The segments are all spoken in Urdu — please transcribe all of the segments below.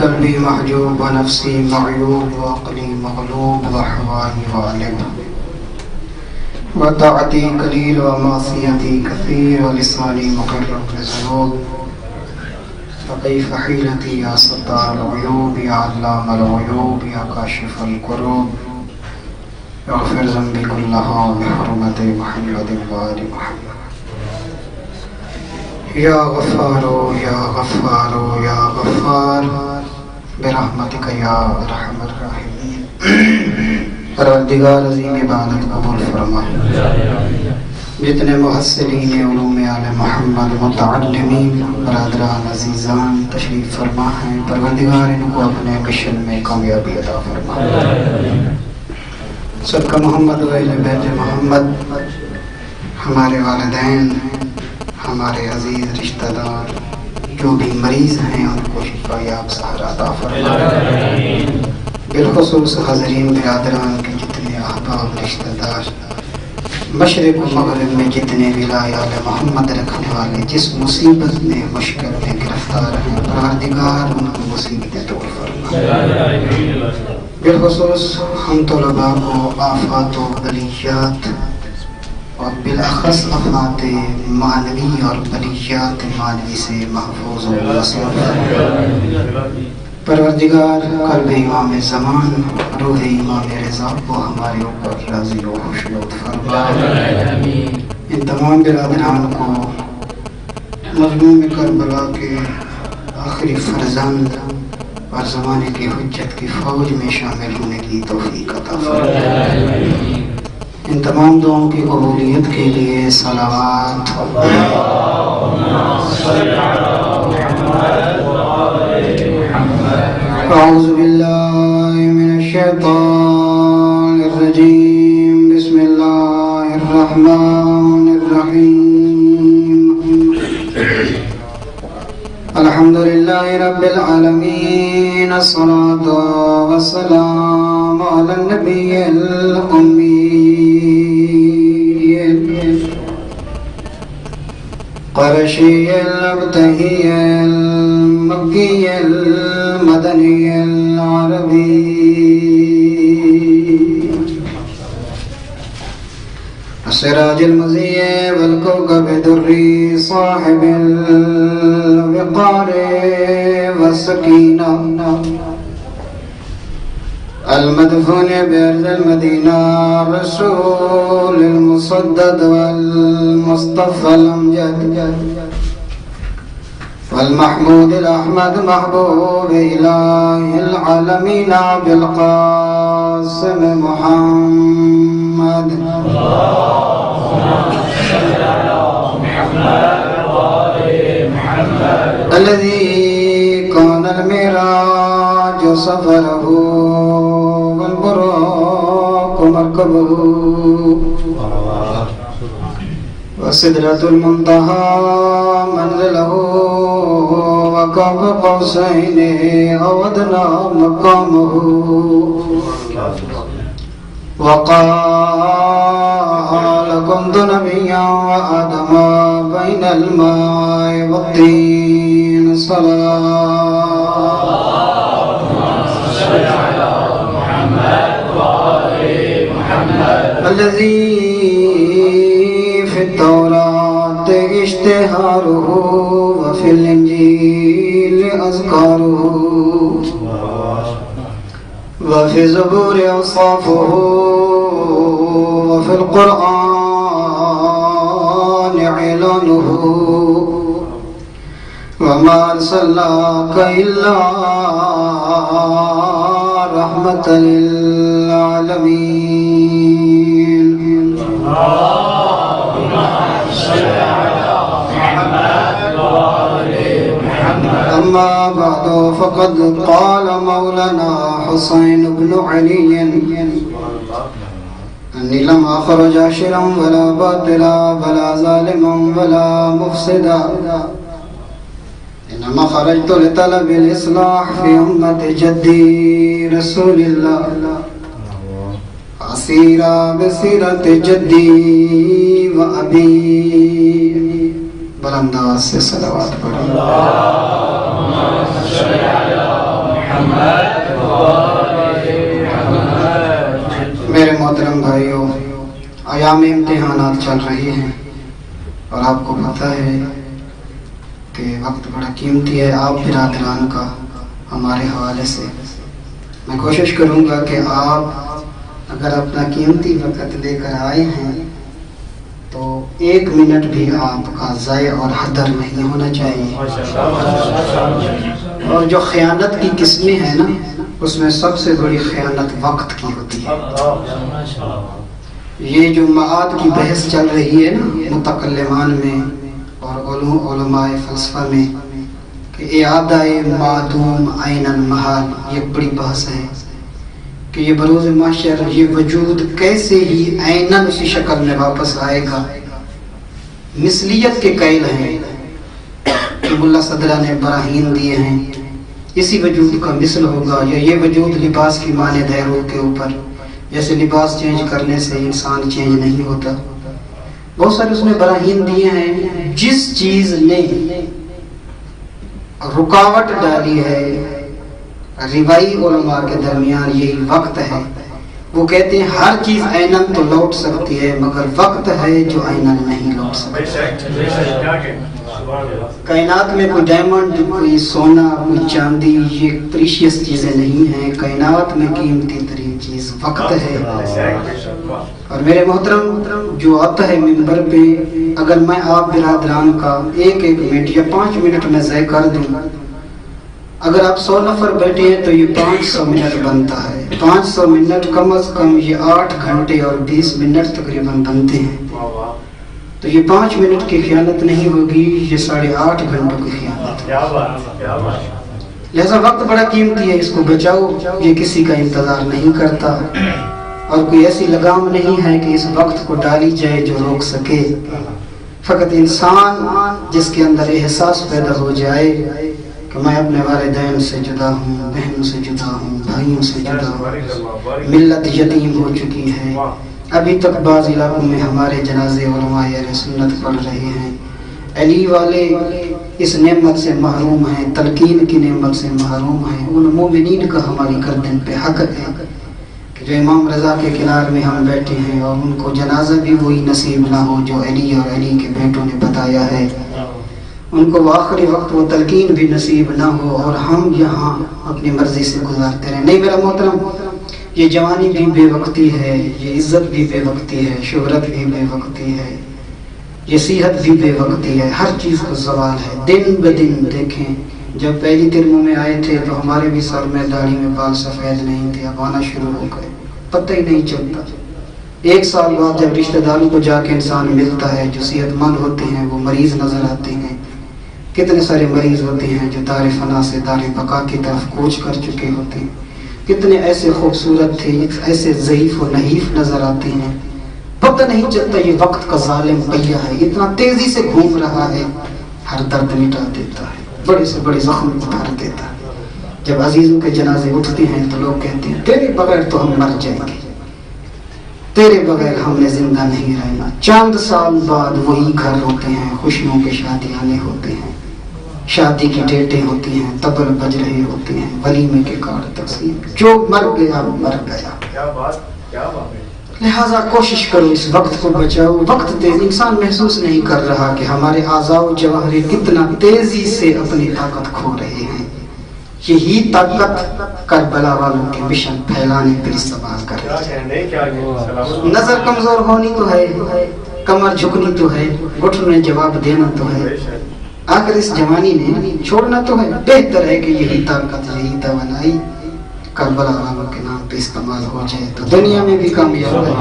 قلبي محجوب ونفسي معيوب وعقلي مغلوب وأحوالي غالب وطاعتي قليل ومعصيتي كثير ولساني مقر بالذنوب فكيف حيلتي يا ستار العيوب يا علام الغيوب يا كاشف الكروب اغفر ذنبي كلها بحرمة محمد وآل محمد یا غفار یا غفار یا غفار برحمتک یا ارحم الراحمین. پروردگار عظیم عبادت قبول فرما. جتنے محصلین علوم آل محمد متعلمین برادران عزیزان تشریف فرما ہیں، پروردگار ان کو اپنے مشن میں کامیابی عطا فرما. صدقہ محمد و اہل بیت محمد ہمارے والدین، ہمارے عزیز رشتہ دار جو بھی مریض ہیں ان کو شفا یاب سہارا عطا فرما. بالخصوص حاضرین برادران کے جتنے احباب رشتہ دار مشرق و مغرب میں جتنے ولایات محمد رکھنے والے جس مصیبت میں مشکل میں گرفتار ہیں، پروردگار ان کو مصیبتیں دور فرما. بالخصوص ہم طلباء کو آفات و بلیات اور بالاخص آفات معنوی اور بلیات معنوی سے محفوظ و محفوظ. پروردگار قلب امام زمان روح امام رضا کو ہمارے اوپر راضی و خوشنود فرما. ان تمام برادران کو مظلوم کربلا کے آخری فرزند اور زمانے کی حجت کی فوج میں شامل ہونے کی توفیق عطا فرما. ان تمام دعاؤں کی قبولیت کے لیے صلوات. اعوذ باللہ من الشیطان الرجیم، بسم اللہ الرحمن الرحیم. الحمد للہ رب العالمین، الصلاة والسلام علی النبی الأمی قرشی الابتہی المکی المدنی العربی السراج المضیء والکوكب الدری صاحب الوقار والسکینہ المدفون بأرض المدینہ الرسول المصدد والمصطفى الأمجد والمحمود الأحمد محبوب إله العالمين بالقاسم محمد. الذي كان المعراج سفره والبراق مركبه وسدرة المنتهى منزله وقاب قوسين أو أدنى مقامه وقال كنت نبيا وآدم بين الماء والطين. الذي في التوراة اشتهاره وفي الإنجيل أذكاره وفي الزبور أوصافه وفي القرآن إعلانه وما أرسلناك إلا رحمة للعالمين. أما بعد فقد قال مولانا حسين بن علي أني لم أخرج عاشرا ولا باطلا ولا ظالما ولا مفسدا، إنما خرجت لطلب الإصلاح في أمة جدي رسول الله أسير بسيرة جدي وأبي. بلند آواز سے صلوات پڑھیں. میرے محترم بھائیوں، ایام امتحانات چل رہے ہیں اور آپ کو پتہ ہے کہ وقت بڑا قیمتی ہے آپ برادران کا ہمارے حوالے سے۔ میں کوشش کروں گا کہ آپ اگر اپنا قیمتی وقت لے کر آئے ہیں تو 1 منٹ بھی آپ کا ضائع اور ہدر نہیں ہونا چاہیے۔ اور جو خیانت کی قسمیں ہیں نا، اس میں سب سے بڑی خیانت وقت کی ہوتی ہے۔ یہ جو معاد کی بحث چل رہی ہے نا متکلمان میں اور علماء فلسفہ میں کہ اعادہ معدوم عین المحال، یہ بڑی بحث ہے کہ یہ بروز محشر یہ وجود کیسے ہی عیناً اسی شکل میں واپس آئے گا۔ مثلیت کے قائل ہیں کہ ملا صدرہ نے براہین دیے ہیں، اسی وجود کا مثل ہوگا، یا یہ وجود لباس کی مانند ہے روح کے اوپر، جیسے لباس چینج کرنے سے انسان چینج نہیں ہوتا۔ بہت سارے اس نے براہین دیے ہیں۔ جس چیز نے رکاوٹ ڈالی ہے روایی علماء کے درمیان یہی وقت ہے۔ وہ کہتے ہیں ہر چیز عیناً تو لوٹ سکتی ہے مگر وقت ہے جو عیناً نہیں لوٹ سکتی۔ کائنات میں کوئی ڈائمنڈ، کوئی سونا، کوئی چاندی، یہ پریشیس چیزیں نہیں ہیں۔ کائنات میں قیمتی ترین چیز وقت ہے۔ اور میرے محترم جو آتا ہے منبر پہ، اگر میں آپ برادران کا 1 منٹ یا 5 منٹ میں ضائع کر دوں، اگر آپ 100 نفر بیٹھے ہیں تو یہ 500 منٹ بنتا ہے۔ 500 منٹ کم از کم یہ 8 گھنٹے اور 20 منٹ تقریباً بنتے ہیں۔ تو یہ 5 منٹ کی خیانت نہیں ہوگی، یہ 8.5 گھنٹوں کی خیانت۔ لہذا وقت بڑا قیمتی ہے، اس کو بچاؤ۔ یہ کسی کا انتظار نہیں کرتا اور کوئی ایسی لگام نہیں ہے کہ اس وقت کو ڈالی جائے جو روک سکے۔ فقط انسان جس کے اندر احساس پیدا ہو جائے کہ میں اپنے والدین سے جدا ہوں، بہنوں سے جدا ہوں، بھائیوں سے جدا ہوں، ملت یتیم ہو چکی ہے۔ ابھی تک بعض علاقوں میں ہمارے جنازے علماء اہل سنت پڑھ رہے ہیں۔ علی والے اس نعمت سے محروم ہیں، تلقین کی نعمت سے محروم ہیں۔ ان مومنین کا ہماری گردن پہ حق ہے کہ جو امام رضا کے کنار میں ہم بیٹھے ہیں اور ان کو جنازہ بھی وہی نصیب نہ ہو جو علی اور علی کے بیٹوں نے بتایا ہے، ان کو آخری وقت وہ تلقین بھی نصیب نہ ہو اور ہم یہاں اپنی مرضی سے گزارتے رہیں۔ نہیں میرا محترم، یہ جوانی بھی بے وقتی ہے، یہ عزت بھی بے وقتی ہے، شہرت بھی بے وقتی ہے، یہ صحت بھی بے وقتی ہے، ہر چیز کا زوال ہے۔ دن بدن دیکھیں، جب پہلی ترموں میں آئے تھے تو ہمارے بھی سر میں داڑھی میں بال سفید نہیں تھے، اب آنا شروع ہو گئے، پتہ ہی نہیں چلتا۔ 1 سال بعد جب رشتہ داروں کو جا کے انسان ملتا ہے جو صحت مند ہوتے ہیں وہ مریض نظر آتے ہیں۔ کتنے سارے مریض ہوتے ہیں جو دار فنا سے دار بقا کی طرف کوچ کر چکے ہوتے ہیں، کتنے ایسے خوبصورت تھے ایسے ضعیف و نحیف نظر آتے ہیں۔ پتہ نہیں چلتا یہ وقت کا ظالم پہیہ ہے، اتنا تیزی سے گھوم رہا ہے، ہر درد مٹا دیتا ہے، بڑے سے بڑے زخم اتار دیتا ہے۔ جب عزیزوں کے جنازے اٹھتے ہیں تو لوگ کہتے ہیں تیرے بغیر تو ہم مر جائیں گے، تیرے بغیر ہم نے زندہ نہیں رہنا۔ چند سال بعد وہی گھر ہوتے ہیں، خوشیوں کے شادیانے ہوتے ہیں، شادی کی ڈیٹیں ہوتی ہیں، طبل بج رہے ہوتے ہیں، ولیمے کے کارڈ تقسیم، جو مر گیا مر گیا۔ لہذا کوشش کرو اس وقت کو بچاؤ۔ وقت تیز انسان محسوس نہیں کر رہا کہ ہمارے اعضاء و جوہر کتنا تیزی سے اپنی طاقت کھو رہے ہیں۔ یہی طاقت کربلا والوں کے مشن پھیلانے پر استعمال کر رہی ہے۔ نظر کمزور ہونی تو ہے، کمر جھکنی تو ہے، گھٹنوں میں جواب دینا تو ہے، آخر اس جوانی نے چھوڑنا تو ہے۔ بہتر ہے کہ یہی طاقت یہی توانائی کربلا والوں کے نام پہ استعمال ہو جائے تو دنیا میں بھی کامیاب ہے۔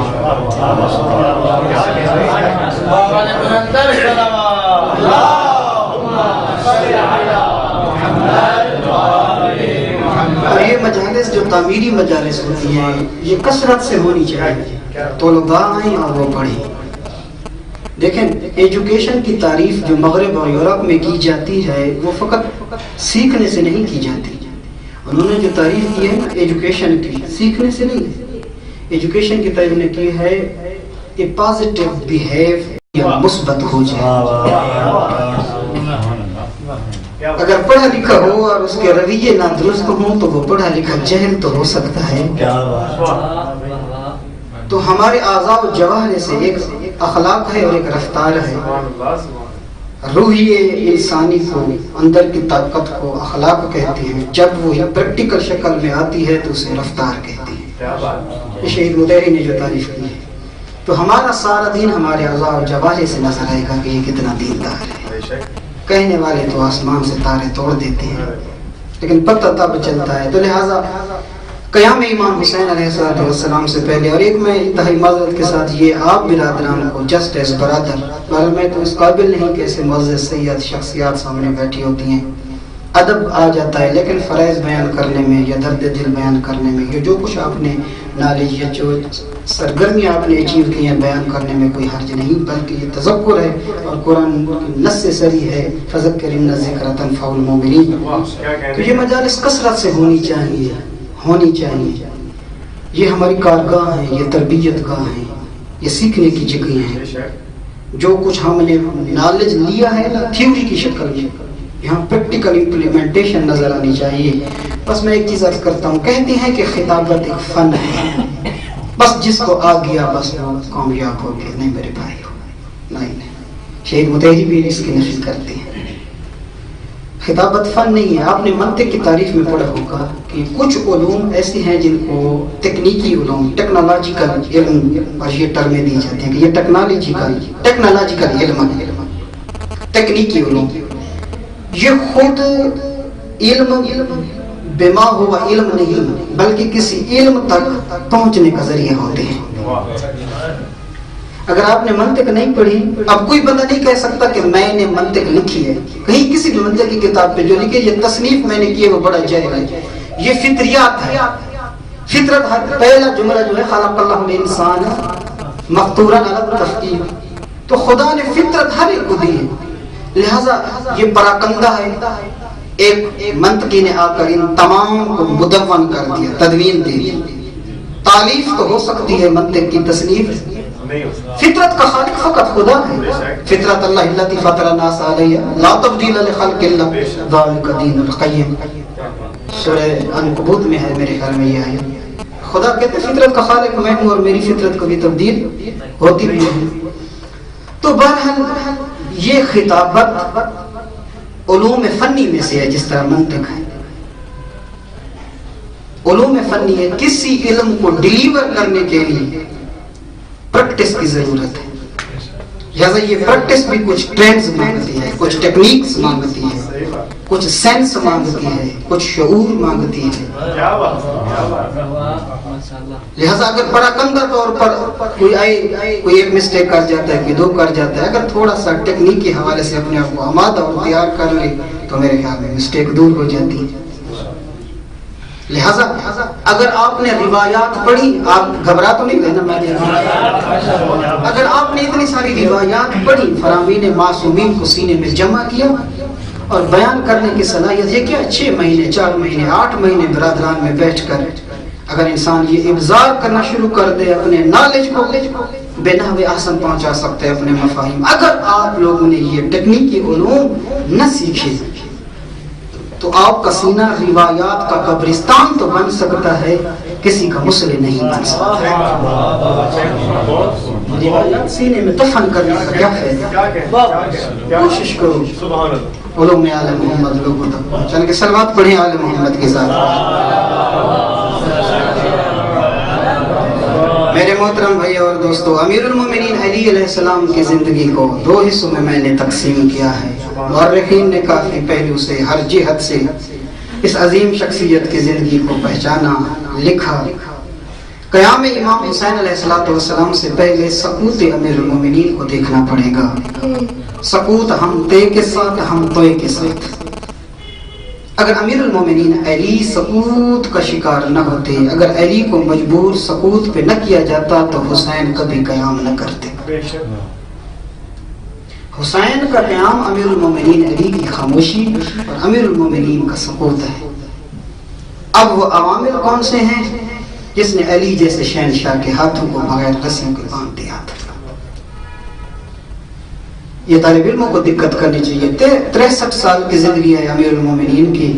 اور یہ مجالس جو تعمیری مجالس ہوتی ہیں یہ کثرت سے ہونی چاہیے، طلباء آئیں اور وہ پڑھیں۔ دیکھیں ایجوکیشن کی تعریف جو مغرب اور یورپ میں کی جاتی ہے وہ فقط سیکھنے سے نہیں کی جاتی۔ انہوں نے جو تعریف کی ہے ایجوکیشن کی، سیکھنے سے نہیں، ایجوکیشن کی تعریف نے کی ہے کہ پازیٹیو بیہیو یا مثبت ہو جائے۔ اگر پڑھا لکھا ہو اور اس کے رویے نہ درست ہوں تو وہ پڑھا لکھا جاہل تو ہو سکتا ہے. تو ہمارے اعضاء و جواہر سے ایک اخلاق ہے اور ایک رفتار ہے. روحیے انسانی کو، اندر کی طاقت کو اخلاق کہتے ہیں. جب وہ پریکٹیکل شکل میں آتی ہے تو اسے رفتار کہتے ہیں. شہید مطہری نے جو تعریف کی ہے. تو ہمارا سارا دین ہمارے اعضاء و جواہر سے نظر آئے گا کہ یہ کتنا دیندار ہے. کہنے والے تو آسمان سے تارے توڑ دیتے ہیں لیکن پتہ تب چلتا ہے. تو لہٰذا قیام امام حسین علیہ السلام سے پہلے، اور ایک میں انتہائی معذرت کے ساتھ یہ آپ برادران کو جسٹ ایز برادر، مگر میں تو اس قابل نہیں کہ ایسے معزز سید شخصیات سامنے بیٹھی ہوتی ہیں، ادب آ جاتا ہے، لیکن فرائض بیان کرنے میں یا درد دل بیان کرنے میں، یہ جو کچھ آپ نے نالج یا جو سرگرمیاں آپ نے اچیو کی ہیں بیان کرنے میں کوئی حرج نہیں، بلکہ یہ تذکر ہے اور قرآن نص سری ہے فذکر ان الذکر تنفع المؤمنین. تو یہ مجالس کثرت سے ہونی چاہیے. یہ ہماری کارگاہ ہیں، یہ تربیت گاہ ہیں، یہ سیکھنے کی جگہیں ہیں. جو کچھ ہم نے نالج لیا ہے نا تھیوری کی شکل میں، یہاں پریکٹیکل امپلیمنٹیشن نظر آنی چاہیے. بس میں ایک چیز عرض کرتا ہوں، کہتے ہیں کہ خطابت ایک فن ہے، بس جس کو آ گیا بس وہ کامیاب ہو گیا. نہیں میرے بھائی ہو، نہیں. شہید مطہری بھی اس کی نفی کرتے ہیں. خطابت فن نہیں ہے. آپ نے منطق کی تعریف میں پڑھا ہوگا کہ کچھ علوم ایسے ہیں جن کو تکنیکی علوم، ٹیکنالوجیکل علم، اور یہ ٹرمیں دی جاتی ہیں کہ یہ ٹیکنالوجیکل علم ہے. تکنیکی علوم یہ خود علم بما ہوا علم نہیں بلکہ کسی علم تک پہنچنے کا ذریعہ ہوتے ہیں. اگر آپ نے منطق نہیں پڑھی، اب کوئی بندہ نہیں کہہ سکتا کہ میں نے منطق لکھی ہے. کہیں کسی بھی منطق کی کتاب پہ جو لکھے یہ تصنیف میں نے کی ہے وہ بڑا جائز ہے. یہ فطریات ہے. فطرت پہلا جملہ جو ہے خلق اللہ الانسان مفطورا علی التفکیر، تو خدا نے فطرت ہر ایک کو دی ہے. لہذا یہ پراکندہ ہے. ایک منطقی نے آ کر ان تمام کو مدون کر دیا، تدوین دے دی. تالیف تو ہو سکتی ہے، منطق کی تصنیف. فطرت کا خالق فقط خدا ہے. فطرت اللہ التی فطر الناس علیہ لا تبدیل لخلق اللہ ذلک دین القیم. سورہ عنکبوت میں ہے میرے خیال میں یہ آیت. خدا کہتے ہیں فطرت کا خالق میں ہوں اور میری فطرت کبھی تبدیل ہوتی بھی ہے. تو بہرحال یہ خطابت علوم فنی میں سے ہے، جس طرح منطق ہے علوم فنی ہے. کسی علم کو ڈیلیور کرنے کے لیے پریکٹس کی ضرورت ہے. لہذا یہ پریکٹس بھی کچھ ٹرینڈز مانگتی ہے، کچھ ٹیکنیکس مانگتی ہے، کچھ سینس مانگتی ہے، کچھ شعور مانگتی ہے. لہذا اگر پراکندہ طور پر کوئی ایک مسٹیک کر جاتا ہے، کوئی دو کر جاتا ہے، اگر تھوڑا سا ٹیکنیک کے حوالے سے اپنے آپ کو آمادہ اور تیار کر لے تو میرے خیال میں مسٹیک دور ہو جاتی ہے. لہذا اگر آپ نے روایات پڑھی، آپ گھبرا تو نہیں لینا میں نے، اگر آپ نے اتنی ساری روایات پڑھی، فرامین معصومین کو سینے میں جمع کیا اور بیان کرنے کی صلاحیت ہے کیا 6 مہینے 4 مہینے 8 مہینے برادران میں بیٹھ کر اگر انسان یہ ابزار کرنا شروع کر دے، اپنے نالج کو بنحو احسن پہنچا سکتے ہیں اپنے مفاہیم. اگر آپ لوگوں نے یہ ٹیکنیکی علوم نہ سیکھے تو آپ کا سینہ روایات کا قبرستان تو بن سکتا ہے، کسی کا مسلح نہیں بن سکتا. روایات سینے میں دفن کرنے کا کیا فائدہ؟ کوشش کرو علوم آل محمد لوگوں تک پہنچانے کے. صلوات پڑھیں آل محمد کے ساتھ. میرے محترم بھائی اور دوستو، امیر المومنین علی علیہ السلام کی زندگی کو 2 حصوں میں میں نے تقسیم کیا ہے. مورخین نے کافی پہلو سے، ہر جہت سے اس عظیم شخصیت کی زندگی کو پہچانا، لکھا. قیام امام حسین علیہ السلام سے پہلے سقوط امیر المومنین کو دیکھنا پڑے گا. سقوط ہم تے کے ساتھ، ہم توئے کے ساتھ. اگر امیر المومنین علی سقوط کا شکار نہ ہوتے، اگر علی کو مجبور سقوط پہ نہ کیا جاتا تو حسین کبھی قیام نہ کرتے. حسین کا قیام امیر المومنین علی کی خاموشی اور امیر المومنین کا سقوط ہے. اب وہ عوامل کون سے ہیں جس نے علی جیسے شہنشاہ کے ہاتھوں کو بغیر رسیوں کے باندھ دیا تھا؟ یہ طالب علموں کو دقت کرنی چاہیے. 63 سال کی زندگی ہے امیر المومنین کی،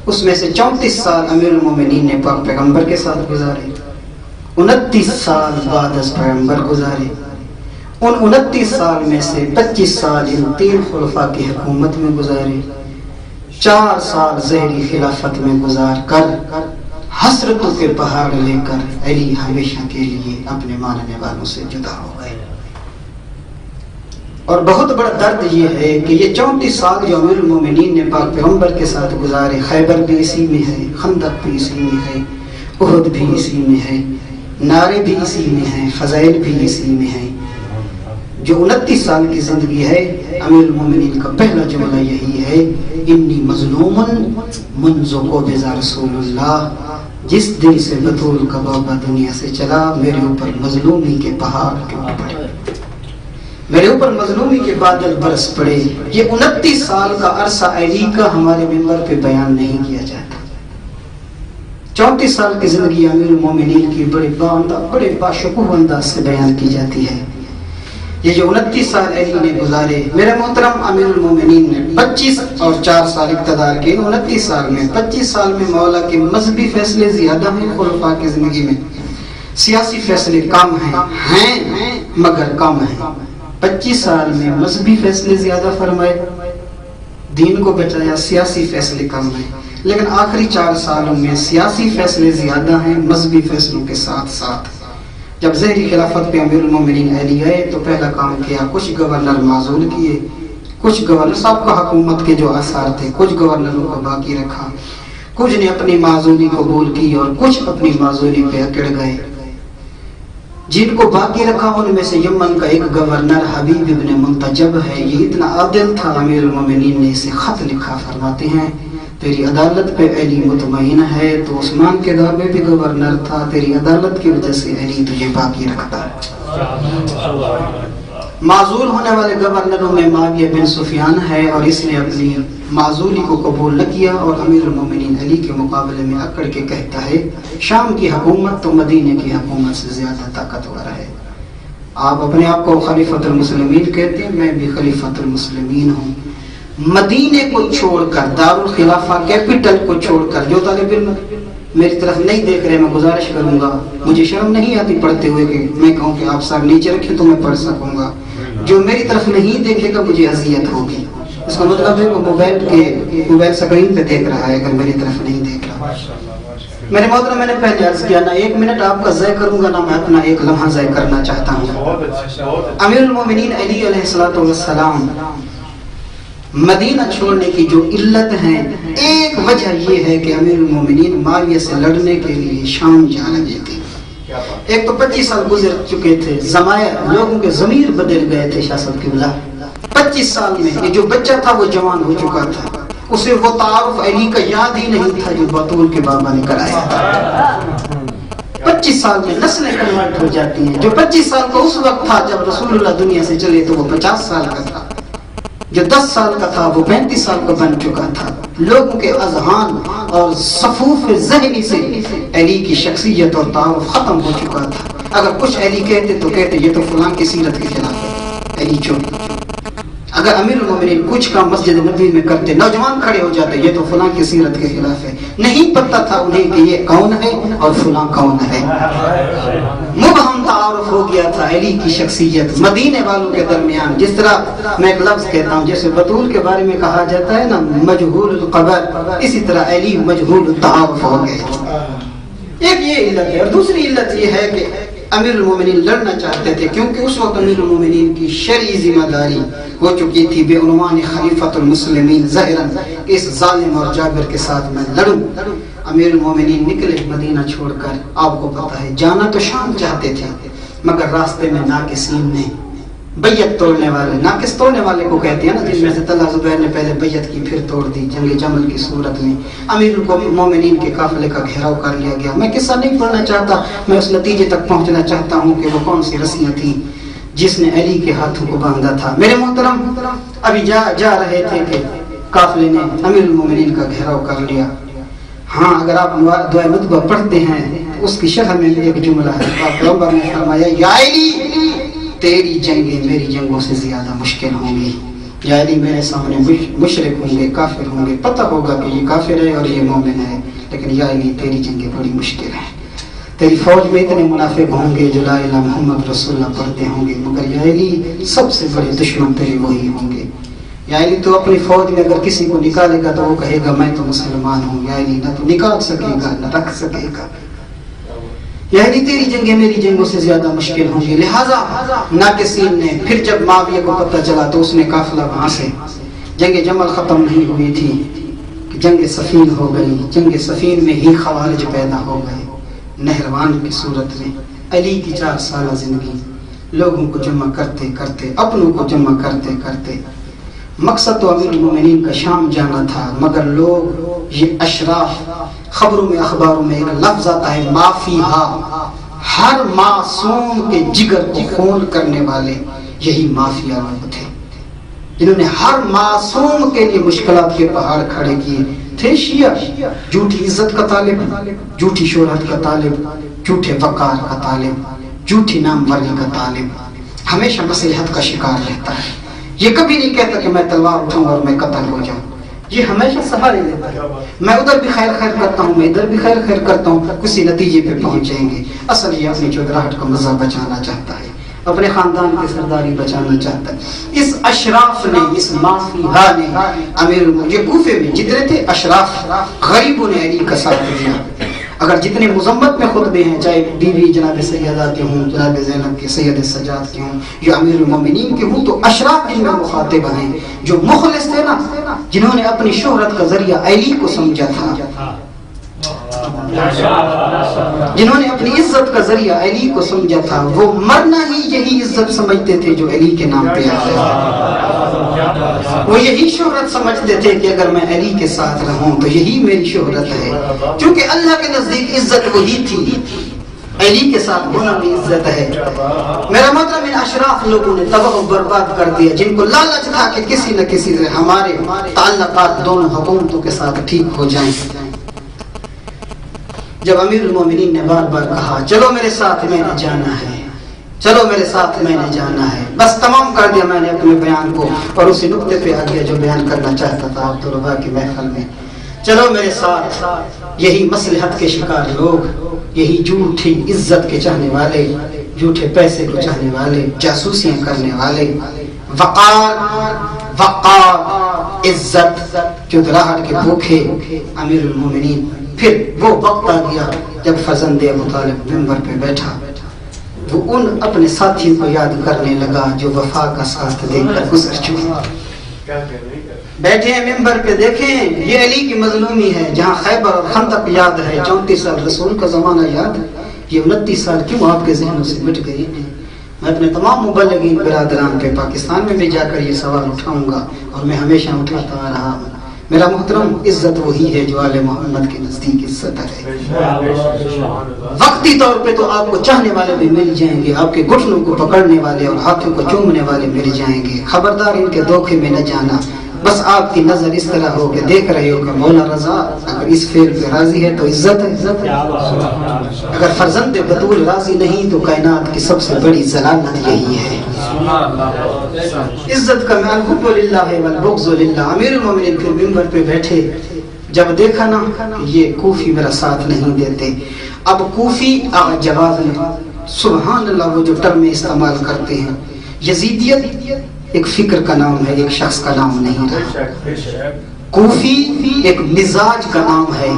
اس میں سے 34 سال امیر المومنین نے پاک پیغمبر کے ساتھ گزارے، 29 سال بعد از پیغمبر گزارے. ان 29 سال میں سے 25 سال ان 3 خلفاء کی حکومت میں گزارے، 4 سال زہری خلافت میں گزار کر حسرتوں کے پہاڑ لے کر علی ہمیشہ کے لیے اپنے ماننے والوں سے جدا ہو گئے. اور بہت بڑا درد یہ ہے کہ یہ 34 سال جو امیر المومنین نے پاک پیغمبر کے ساتھ گزارے، خیبر بھی اسی میں ہے، خندق بھی اسی میں ہے، احد بھی اسی میں ہے، نعرے بھی اسی میں ہیں، فضائل بھی اسی میں ہیں. جو 29 سال کی زندگی ہے امیر المومنین کا پہلا جملہ یہی ہے، انی مظلوم منذ قبض رسول اللہ. جس دن سے بطول کا بابا دنیا سے چلا میرے اوپر مظلومی کے پہاڑ ٹوٹ پڑے، میرے اوپر مظلومی کے بادل برس پڑے. یہ 29 سال کا عرصہ علی کا ہمارے منبر پہ بیان نہیں کیا جاتا. 34 سال کی زندگی امیر المومنین کی بڑے باشکوہ انداز سے بیان کی جاتی ہے. یہ جو 29 سال علی نے گزارے، میرے محترم امیر المومنین نے 25 اور 4 سال اقتدار کے، 29 سال میں 25 سال میں مولا کے مذہبی فیصلے زیادہ ہیں خلفاء کی زندگی میں، سیاسی فیصلے کم ہیں مگر کم ہیں. 25 سال میں مذہبی فیصلے زیادہ فرمائے، دین کو بچایا، سیاسی فیصلے کم ہیں. لیکن آخری 4 سالوں میں سیاسی فیصلے زیادہ ہیں مذہبی فیصلوں کے ساتھ ساتھ. جب زہری خلافت پہ امیر المومنین علی آئے تو پہلا کام کیا، کچھ گورنر معزول کیے، کچھ گورنر صاحب کا حکومت کے جو آثار تھے کچھ گورنروں کو باقی رکھا، کچھ نے اپنی معزولی قبول کی اور کچھ اپنی معزولی پہ اکڑ گئے. جن کو باقی رکھا ان میں سے یمن کا ایک گورنر حبیب ابن منتجب ہے. یہ اتنا عادل تھا، امیر المومنین نے اسے خط لکھا، فرماتے ہیں تیری عدالت پہ علی مطمئن ہے. تو عثمان کے دور میں بھی گورنر تھا، تیری عدالت کی وجہ سے علی تجھے باقی رکھتا ہے. معزول ہونے والے گورنروں میں معاویہ بن سفیان ہے اور اس نے اپنی معزولی کو قبول نہ کیا اور امیر المومنین علی کے مقابلے میں اکڑ کے کہتا ہے شام کی حکومت تو مدینے کی حکومت سے زیادہ طاقتور ہے. آپ اپنے آپ کو خلیفۃ المسلمین کہتے ہیں، میں بھی خلیفۃ المسلمین ہوں. مدینے کو چھوڑ کر، دارالخلافہ کیپٹل کو چھوڑ کر، جو طالب علم میری طرف نہیں دیکھ رہے میں گزارش کروں گا، مجھے شرم نہیں آتی پڑھتے ہوئے کہ میں کہوں کہ آپ صاحب نیچے رکھیں تو میں پڑھ سکوں گا. جو میری طرف نہیں دیکھے گا مجھے اذیت ہوگی. اس کا مطلب ہے وہ موبائل سکرین پہ دیکھ رہا ہے اگر میری طرف نہیں دیکھ رہا. میرے محترم میں نے پہلے عرض کیا نہ 1 منٹ آپ کا ضائع کروں گا نہ میں اپنا 1 لمحہ ضائع کرنا چاہتا ہوں. امیر المومنین علی علیہ السلام مدینہ چھوڑنے کی جو علت ہے، ایک وجہ یہ ہے کہ امیر المومنین معاویہ سے لڑنے کے لیے شام جا رہے تھے. ایک تو 25 سال گزر چکے تھے، زمایا لوگوں کے ضمیر بدل گئے تھے. شاہ صاحب قبلہ 25 سال میں یہ جو بچہ تھا وہ جوان ہو چکا تھا، اسے وہ تعارف علی کا یاد ہی نہیں تھا جو بطول کے بابا نے کرایا تھا. 25 سال میں نسلیں کنورٹ ہو جاتی ہیں. جو 25 سال کا اس وقت تھا جب رسول اللہ دنیا سے چلے تو وہ 50 سال کا تھا، جو 10 سال کا تھا وہ 35 سال کا بن چکا تھا. لوگوں کے اذہان اور صفوف ذہنی سے علی کی شخصیت اور تعارف ختم ہو چکا تھا. اگر کچھ علی کہتے تو کہتے یہ تو فلاں کی سیرت کے خلاف ہے، علی چوری. اگر امیر المومنین کچھ کام مسجد نبی میں کرتے نوجوان کھڑے ہو جاتے یہ تو فلاں کی سیرت کے خلاف ہے. نہیں پتہ تھا انہیں کہ یہ کون ہے اور فلاں کون ہے. مبہم تعارف ہو گیا تھا علی کی شخصیت مدینے والوں کے درمیان. جس طرح میں ایک لفظ کہتا ہوں، جیسے بطول کے بارے میں کہا جاتا ہے نا مجہول القبر، اسی طرح علی مجہول التعارف ہو گئے. ایک یہ علت ہے. اور دوسری علت یہ ہے کہ امیر المومنین لڑنا چاہتے تھے کیونکہ اس وقت امیر المومنین کی شرعی ذمہ داری ہو چکی تھی بے عنوان خلیفۃ المسلمین ظاہراً اس ظالم اور جابر کے ساتھ میں لڑوں. امیر المومنین نکلے مدینہ چھوڑ کر. آپ کو پتہ ہے جانا تو شام چاہتے تھے مگر راستے میں ناقصین نے بیعت توڑنے والے، ناقص توڑنے والے کو کہتے ہیں نا، جن میں سے طلحہ زبیر نے پہلے بیعت کی پھر توڑ دی جنگ جمل کی صورت میں. امیر المومنین کے قافلے کا گھیراؤ کر لیا گیا. میں قصہ نہیں پڑھنا چاہتا، میں اس نتیجے تک پہنچنا چاہتا ہوں کہ وہ کون سی رسیاں تھیں جس نے علی کے ہاتھوں کو باندھا تھا. میرے محترم ابھی جا رہے تھے کہ قافلے نے امیر المومنین کا گھیراؤ کر لیا. ہاں اگر آپ دعائے نطبہ پڑھتے ہیں اس کی شرح میں ایک جملہ ہے. پیغمبر نے فرمایا یا علی تیری جنگیں میری جنگوں سے زیادہ مشکل ہوں گی. یا علی میرے سامنے مشرک ہوں گے، کافر ہوں گے، پتہ ہوگا کہ یہ کافر ہے اور یہ مومن ہے، لیکن یا علی تیری جنگیں بڑی مشکل ہیں. تیری فوج میں اتنے منافق ہوں گے جو لا الہ محمد رسول اللہ پڑھتے ہوں گے، مگر یا علی سب سے بڑے دشمن تیرے وہی ہوں گے. یا علی تو اپنی فوج میں اگر کسی کو نکالے گا تو وہ کہے گا میں تو مسلمان ہوں. یا علی نہ تو نکال سکے گا نہ رکھ سکے گا. یا علی تیری جنگیں میری جنگوں سے زیادہ مشکل ہوں گی. لہٰذا ناقصین نے پھر جب معاویہ کو پتہ چلا تو اس نے قافلہ وہاں سے، جنگ جمل ختم نہیں ہوئی تھی کہ جنگ صفین ہو گئی. جنگ صفین میں ہی خوارج پیدا ہو گئے نہروان کی صورت میں. علی کی 4 سالہ زندگی لوگوں کو جمع کرتے کرتے، اپنوں کو جمع کرتے کرتے، مقصد تو امیر المومنین کا شام جانا تھا، مگر لوگ یہ اشراف، خبروں میں اخباروں میں ایک لفظ آتا ہے مافیہا، ہر معصوم کے جگر کو خون کرنے والے یہی مافیا لوگ تھے جنہوں نے ہر معصوم کے لیے مشکلات کے پہاڑ کھڑے کیے تھے. شیعہ جھوٹی عزت کا طالب، جھوٹی شہرت کا طالب، جھوٹے وقار کا طالب، جھوٹی ناموری کا طالب، ہمیشہ مصلحت کا شکار رہتا ہے. یہ کبھی نہیں کہتا کہ میں تلوار اٹھاؤں اور میں قتل ہو جاؤں. یہ ہمیشہ سہارے دیتا ہے. میں ادھر بھی خیر خیر کرتا ہوں، میں ادھر بھی خیر خیر کرتا ہوں، کسی نتیجے پہ پہنچ جائیں گے. اصل یہ اپنی چودراہٹ کا مزہ بچانا چاہتا ہے، اپنے خاندان کی سرداری بچانا چاہتا ہے. اس اشراف نے، اس مافیہا نے امیر یہ کوفے میں جتنے تھے اشراف غریبوں نے علی کا ساتھ دیا. اگر جتنے مذمت میں خطبے ہیں، چاہے بیوی جناب سیدہ کے ہوں، جناب زینب کے، سید سجاد کے ہوں، یا امیر المومنین کے ہوں، تو اشراف جن میں مخاطب ہیں، جو مخلص تھے نا، جنہوں نے اپنی شہرت کا ذریعہ علی کو سمجھا تھا، جنہوں نے اپنی عزت کا ذریعہ علی کو سمجھا تھا، وہ مرنا ہی یہی عزت سمجھتے تھے جو علی کے نام پہ آتے ہیں. وہ یہی شہرت سمجھتے تھے کہ اگر میں علی کے ساتھ رہوں تو یہی میری شہرت ہے، کیونکہ اللہ کے نزدیک عزت وہی تھی، علی کے ساتھ ہونا بھی عزت ہے. میرا مطلب ان اشراف لوگوں نے تباہ و برباد کر دیا، جن کو لالچ تھا کہ کسی نہ کسی سے ہمارے تعلقات دونوں حکومتوں کے ساتھ ٹھیک ہو جائیں. جب امیر المومنین نے بار بار کہا چلو میرے ساتھ میں نے جانا ہے، چلو میرے ساتھ میں نے جانا ہے، بس تمام کر دیا میں نے اپنے بیان کو، اور اسی نقطے پہ آ گیا جو بیان کرنا چاہتا تھا عبدالربا کی محفل میں. چلو میرے ساتھ. یہی مصلحت کے شکار لوگ، یہی جھوٹی عزت کے چاہنے والے، جھوٹے پیسے کو چاہنے والے، جاسوسیاں کرنے والے، وقار عزت چودراہٹ کے بھوکے امیر المومنین. پھر وہ وقت آ گیا جب فرزند ابو طالب ممبر پہ بیٹھا، وہ ان اپنے ساتھیوں کو یاد کرنے لگا جو وفا کا ساتھ دے کر گزر چکے. بیٹھے ہیں ممبر پہ، دیکھیں یہ علی کی مظلومی ہے. جہاں خیبر اور خندق یاد ہے، 34 سال رسول کا زمانہ یاد ہے، یہ 29 سال کیوں آپ کے ذہنوں سے مٹ گئے ہیں؟ میں اپنے تمام مبلغین برادران پہ پاکستان میں بھی جا کر یہ سوال اٹھاؤں گا، اور میں ہمیشہ اٹھاتا آ رہا ہوں. میرا محترم، عزت وہی ہے جو آل محمد کے نزدیک عزت ہے. وقتی طور پہ تو آپ کو چاہنے والے بھی مل جائیں گے، آپ کے گھٹنوں کو پکڑنے والے اور ہاتھوں کو چومنے والے مل جائیں گے. خبردار ان کے دھوکے میں نہ جانا. بس آپ کی نظر اس طرح ہو کہ دیکھ رہے ہو کہ مولا رضا اگر اس فعل پہ راضی ہے تو عزت ہے، عزت ہے. اگر فرزند بطول راضی نہیں تو کائنات کی سب سے بڑی ضلالت یہی ہے. عزت کا الحب للہ والبغض للہ. امیر المومنین پھر ممبر پہ بیٹھے، جب دیکھا نا کہ یہ کوفی میرا ساتھ نہیں دیتے. اب کوفی جواز میں سبحان اللہ وہ جو ٹرم استعمال کرتے ہیں، یزیدیت ایک فکر کا نام ہے، ایک شخص کا نام نہیں رہا. کوفی ایک مزاج کا نام ہے،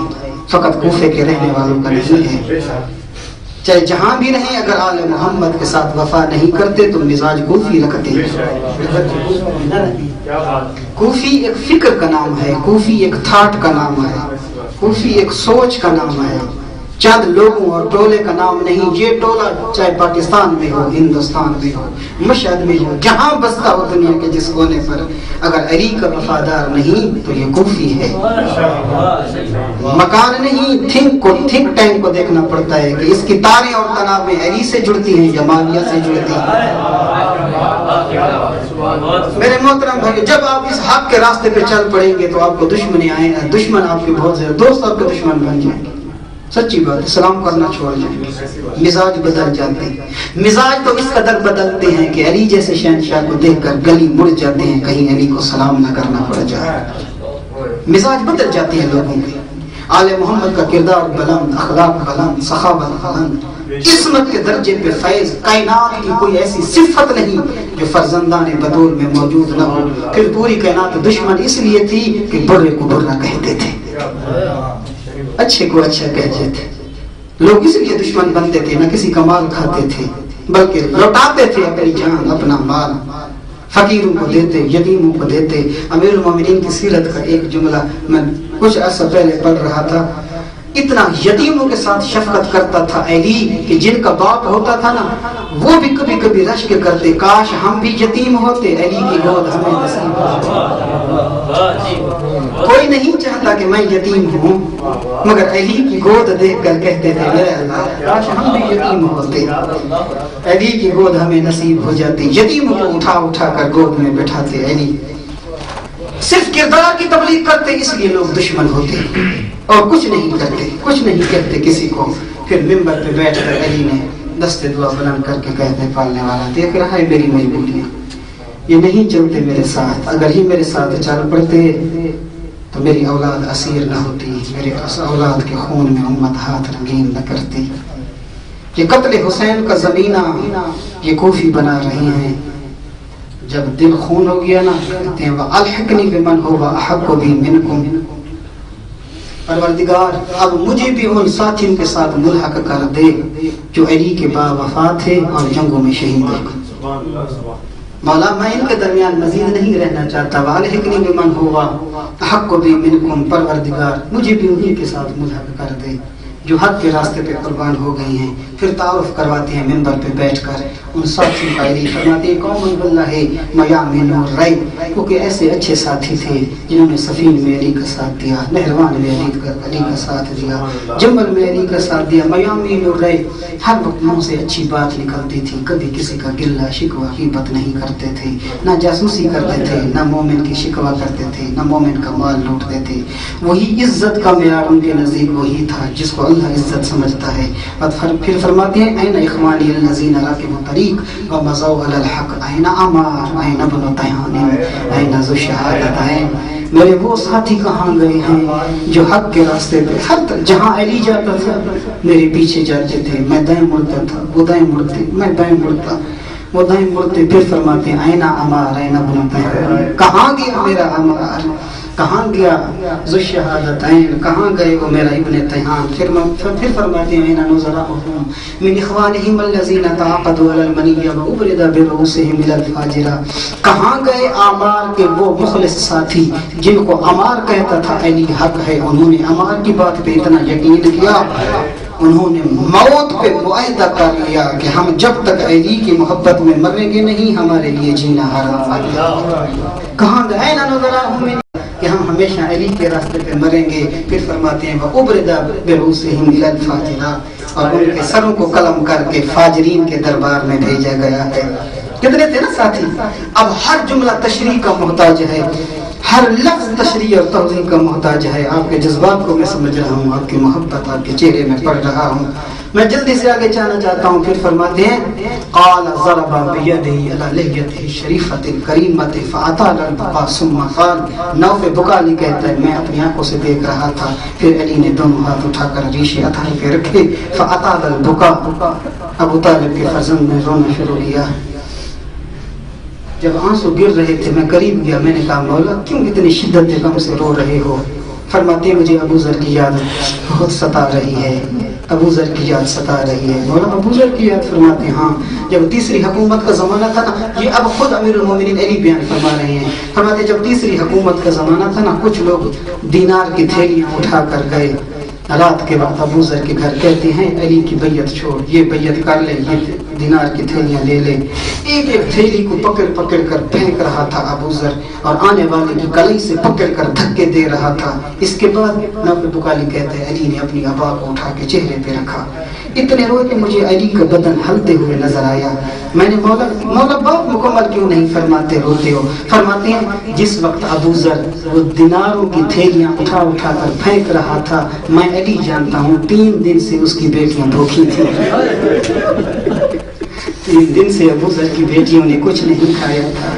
فقط کوفے کے رہنے والوں کا نہیں ہے. چاہے جہاں بھی رہیں، اگر آل محمد کے ساتھ وفا نہیں کرتے تو مزاج کوفی رکھتے ہیں. کوفی ایک فکر کا نام ہے، کوفی ایک تھاٹ کا نام ہے، کوفی ایک سوچ کا نام ہے، چند لوگوں اور ٹولے کا نام نہیں. یہ ٹولہ چاہے پاکستان میں ہو، ہندوستان میں ہو، مشہد میں ہو، جہاں بستا ہو دنیا کے جس کونے پر، اگر علی کا وفادار نہیں تو یہ کوفی ہے. مکان نہیں، تھنک ٹینک کو دیکھنا پڑتا ہے کہ اس کی تاریں اور تنابیں علی سے جڑتی ہیں یا معاویہ سے جڑتی ہیں. میرے محترم بھائی، جب آپ اس حق کے راستے پہ چل پڑیں گے تو آپ کو دشمنی آئیں گے، دشمن آپ کے بہت زیادہ، دوست آپ کے دشمن بن جائیں گے. سچی بات، سلام کرنا چھوڑ جائیں، مزاج بدل جاتے ہیں۔ مزاج تو اس قدر بدلتے ہیں کہ علی جیسے شہنشاہ کو دیکھ کر گلی مڑ جاتے ہیں، کہیں علی کو سلام نہ کرنا پڑ جائے۔ مزاج بدل جاتے ہیں لوگوں کے۔ آل محمد کا کردار بلند، اخلاق بلند، سخاوت بلند، قسمت کے درجے پہ فیض، کائنات کی کوئی ایسی صفت نہیں جو فرزندان بطول میں موجود نہ ہو۔ پھر پوری کائنات دشمن اس لیے تھی کہ برے کو برا کہتے تھے، اچھے کو اچھا کہتے تھے۔ لوگ اس لیے دشمن بنتے تھے، نہ کسی کا مال کھاتے تھے بلکہ لوٹاتے تھے اپنی جان، اپنا مال فقیروں کو دیتے، یتیموں کو دیتے۔ امیر المومنین کی سیرت کا ایک جملہ میں کچھ عرصہ پہلے پڑھ رہا تھا، اتنا یتیموں کے ساتھ شفقت کرتا تھا علی کہ جن کا باپ ہوتا تھا نا وہ بھی کبھی کبھی رش کے کرتے، کاش ہم بھی یتیم ہوتے، علی کی گود ہمیں نصیب ہوتی۔ کوئی نہیں چاہتا کہ میں یتیم ہوں، مگر علی کی گود دیکھ کر کہتے تھے اے اللہ کاش ہم بھی یتیم ہوتے، علی کی گود ہمیں نصیب ہو جاتی۔ یتیموں کو اٹھا اٹھا کر گود میں بٹھاتے علی۔ صرف کردار کی تبلیغ کرتے اس لیے لوگ دشمن ہوتے اور کچھ نہیں کرتے، کچھ نہیں کہتے کسی کو۔ پھر ممبر پہ بیٹھ کر علی نے دست دعا بلند کر کے کہتے پالنے والا دیکھ رہا ہے میری مجبوریاں، یہ نہیں چلتے میرے ساتھ، اگر ہی میرے ساتھ چل پڑتے تو میری اولاد اسیر نہ ہوتی، میرے اولاد کے خون میں امت ہاتھ رنگین نہ کرتی۔ یہ قتل حسین کا زمینہ یہ کوفی بنا رہی ہیں، جب دل خون ہو گیا نا کہتے ہیں وَأَلْحِقْنِي بِمَنْ هُوَ أَحَقُّ بِي مِنْكُمْ، پروردگار اب مجھے بھی ان ساتھیوں کے ساتھ ملحق کر دے جو علی کے با وفا تھے اور جنگوں میں شہید ہو گئے۔ مولا میں ان کے درمیان مزید نہیں رہنا چاہتا، وَأَلْحِقْنِي بِمَنْ هُوَ أَحَقُّ بِي مِنْكُمْ، پروردگار مجھے بھی انہی کے ساتھ ملحق کر دے جو حق کے راستے پہ قربان ہو گئی ہیں۔ پھر تعارف کرواتے ہیں ممبر پہ بیٹھ کر ان ساتھیوں کا، علی فرماتے ہیں قوم باللہ میامن الرئی، کیونکہ ایسے اچھے ساتھی تھے جنہوں نے سفین میں علی کا ساتھ دیا، نہروان میں علی کا ساتھ دیا، جمل میں علی کا ساتھ دیا۔ میامن الرئی، ہر وقت منہ سے اچھی بات نکلتی تھی، کبھی کسی کا گلہ شکوہ غیبت نہیں کرتے تھے، نہ جاسوسی کرتے تھے، نہ مومن کی شکوہ کرتے تھے، نہ مومن کا مال لوٹتے تھے۔ وہی عزت کا معیار ان کے نزدیک وہی تھا جس کو اللہ عزت سمجھتا ہے۔ اور پھر فرماتے ہیں این اخوانی الذین راکبوا الطریق ومضوا علی الحق، این عمار، این ابن طیحان، این ذو الشہادتین، میرے وہ ساتھی کہاں گئے ہیں جو حق کے راستے پہ ہر جہاں علی جاتا تھا میرے پیچھے جاتے تھے، میں دائیں مڑتا تھا وہ دائیں مڑتے، میں بائیں مڑتا وہ دائیں مڑتے۔ پھر فرماتے ہیں این عمار، این ابن طیحان، کہاں گیا میرا عمار، کہاں گیا ذو الشہادتین، کہاں گئے وہ میرا ابن طیحان۔ پھر فرماتے ہیں اینا نظراؤہم من اخوانہم الذین تعاقدوا علی المنی وابرد برؤوسہم الی الفاجرہ، کہاں گئے عمار کے وہ مخلص ساتھی جن کو عمار کہتا تھا علی حق ہے، انہوں نے عمار کی بات پہ اتنا یقین کیا، انہوں نے موت پہ معاہدہ کر لیا کہ ہم جب تک علی کی محبت میں مریں گے نہیں ہمارے لیے جینا حرام ہے۔ کہاں گئے اینا نظراؤہم کہ ہم ہمیشہ علی کے راستے پہ مریں گے۔ پھر فرماتے ہیں وَأُبْرِدَ بِرُؤُوسِهِمْ إِلَى الْفَاجِرَةِ، اور ان کے سروں کو قلم کر کے فاجرین کے دربار میں بھیجا گیا ہے۔ کتنے تھے نا ساتھی؟ اب ہر جملہ تشریح کا محتاج ہے، ہر لفظ تشریح اور توضیح کا محتاج ہے۔ آپ کے جذبات کو میں سمجھ رہا ہوں، آپ کی محبت آپ کے چہرے میں پڑھ رہا ہوں، میں جلدی سے آگے جانا چاہتا ہوں۔ پھر فرماتے ہیں قال ضرب بيده على لحيته الشريفة الكريمة فأطال البقاء ثم قال، نوف بکالی کہتا ہے میں اپنی آنکھوں سے دیکھ رہا تھا، پھر علی نے دونوں ہاتھ اٹھا کر ریشے اتھائی پہ رکھے، فأطال البقاء، ابو طالب کے فرزند نے رونا شروع کیا۔ جب آنسو گر رہے تھے میں قریب گیا، میں نے کہا مولا کیوں اتنی شدت سے غم سے رو رہے ہو؟ فرماتے مجھے ابو ذر کی یاد بہت ستا رہی ہے، ابو ذر کی یاد ستا رہی ہے۔ مولا ابو ذر کی یاد؟ فرماتے ہاں، جب تیسری حکومت کا زمانہ تھا نا، یہ اب خود امیر المومنین علی بیان فرما رہے ہیں، فرماتے جب تیسری حکومت کا زمانہ تھا نا، کچھ لوگ دینار کی تھیلیاں اٹھا کر گئے رات کے وقت ابو ذر کے گھر، کہتے ہیں علی کی بیعت چھوڑ، یہ بیعت کر لے، یہ دینار کی تھیلیاں لے لے. ایک ایک تھیلی کو پکڑ پکڑ کر پھینک رہا تھا ابو ذر اور آنے والے کی کلائی سے پکڑ کر دھکے دے رہا تھا. اس کے بعد نوفل بکالی کہتے ہیں علی نے اپنی ابا کو اٹھا کے چہرے پہ رکھا. اتنے روئے کہ مجھے علی کا بدن ہلتے ہوئے نظر آیا. میں نے مولا بات مکمل کیوں نہیں فرماتے روتے ہو؟ فرماتے ہیں جس وقت ابو ذر وہ دیناروں کی تھیلیاں اٹھا اٹھا کر پھینک رہا تھا میں علی جانتا ہوں 3 دن سے اس کی بیٹیاں بھوکی تھیں. 3 دن سے ابو ذر کی بیٹیوں نے کچھ نہیں کھایا تھا.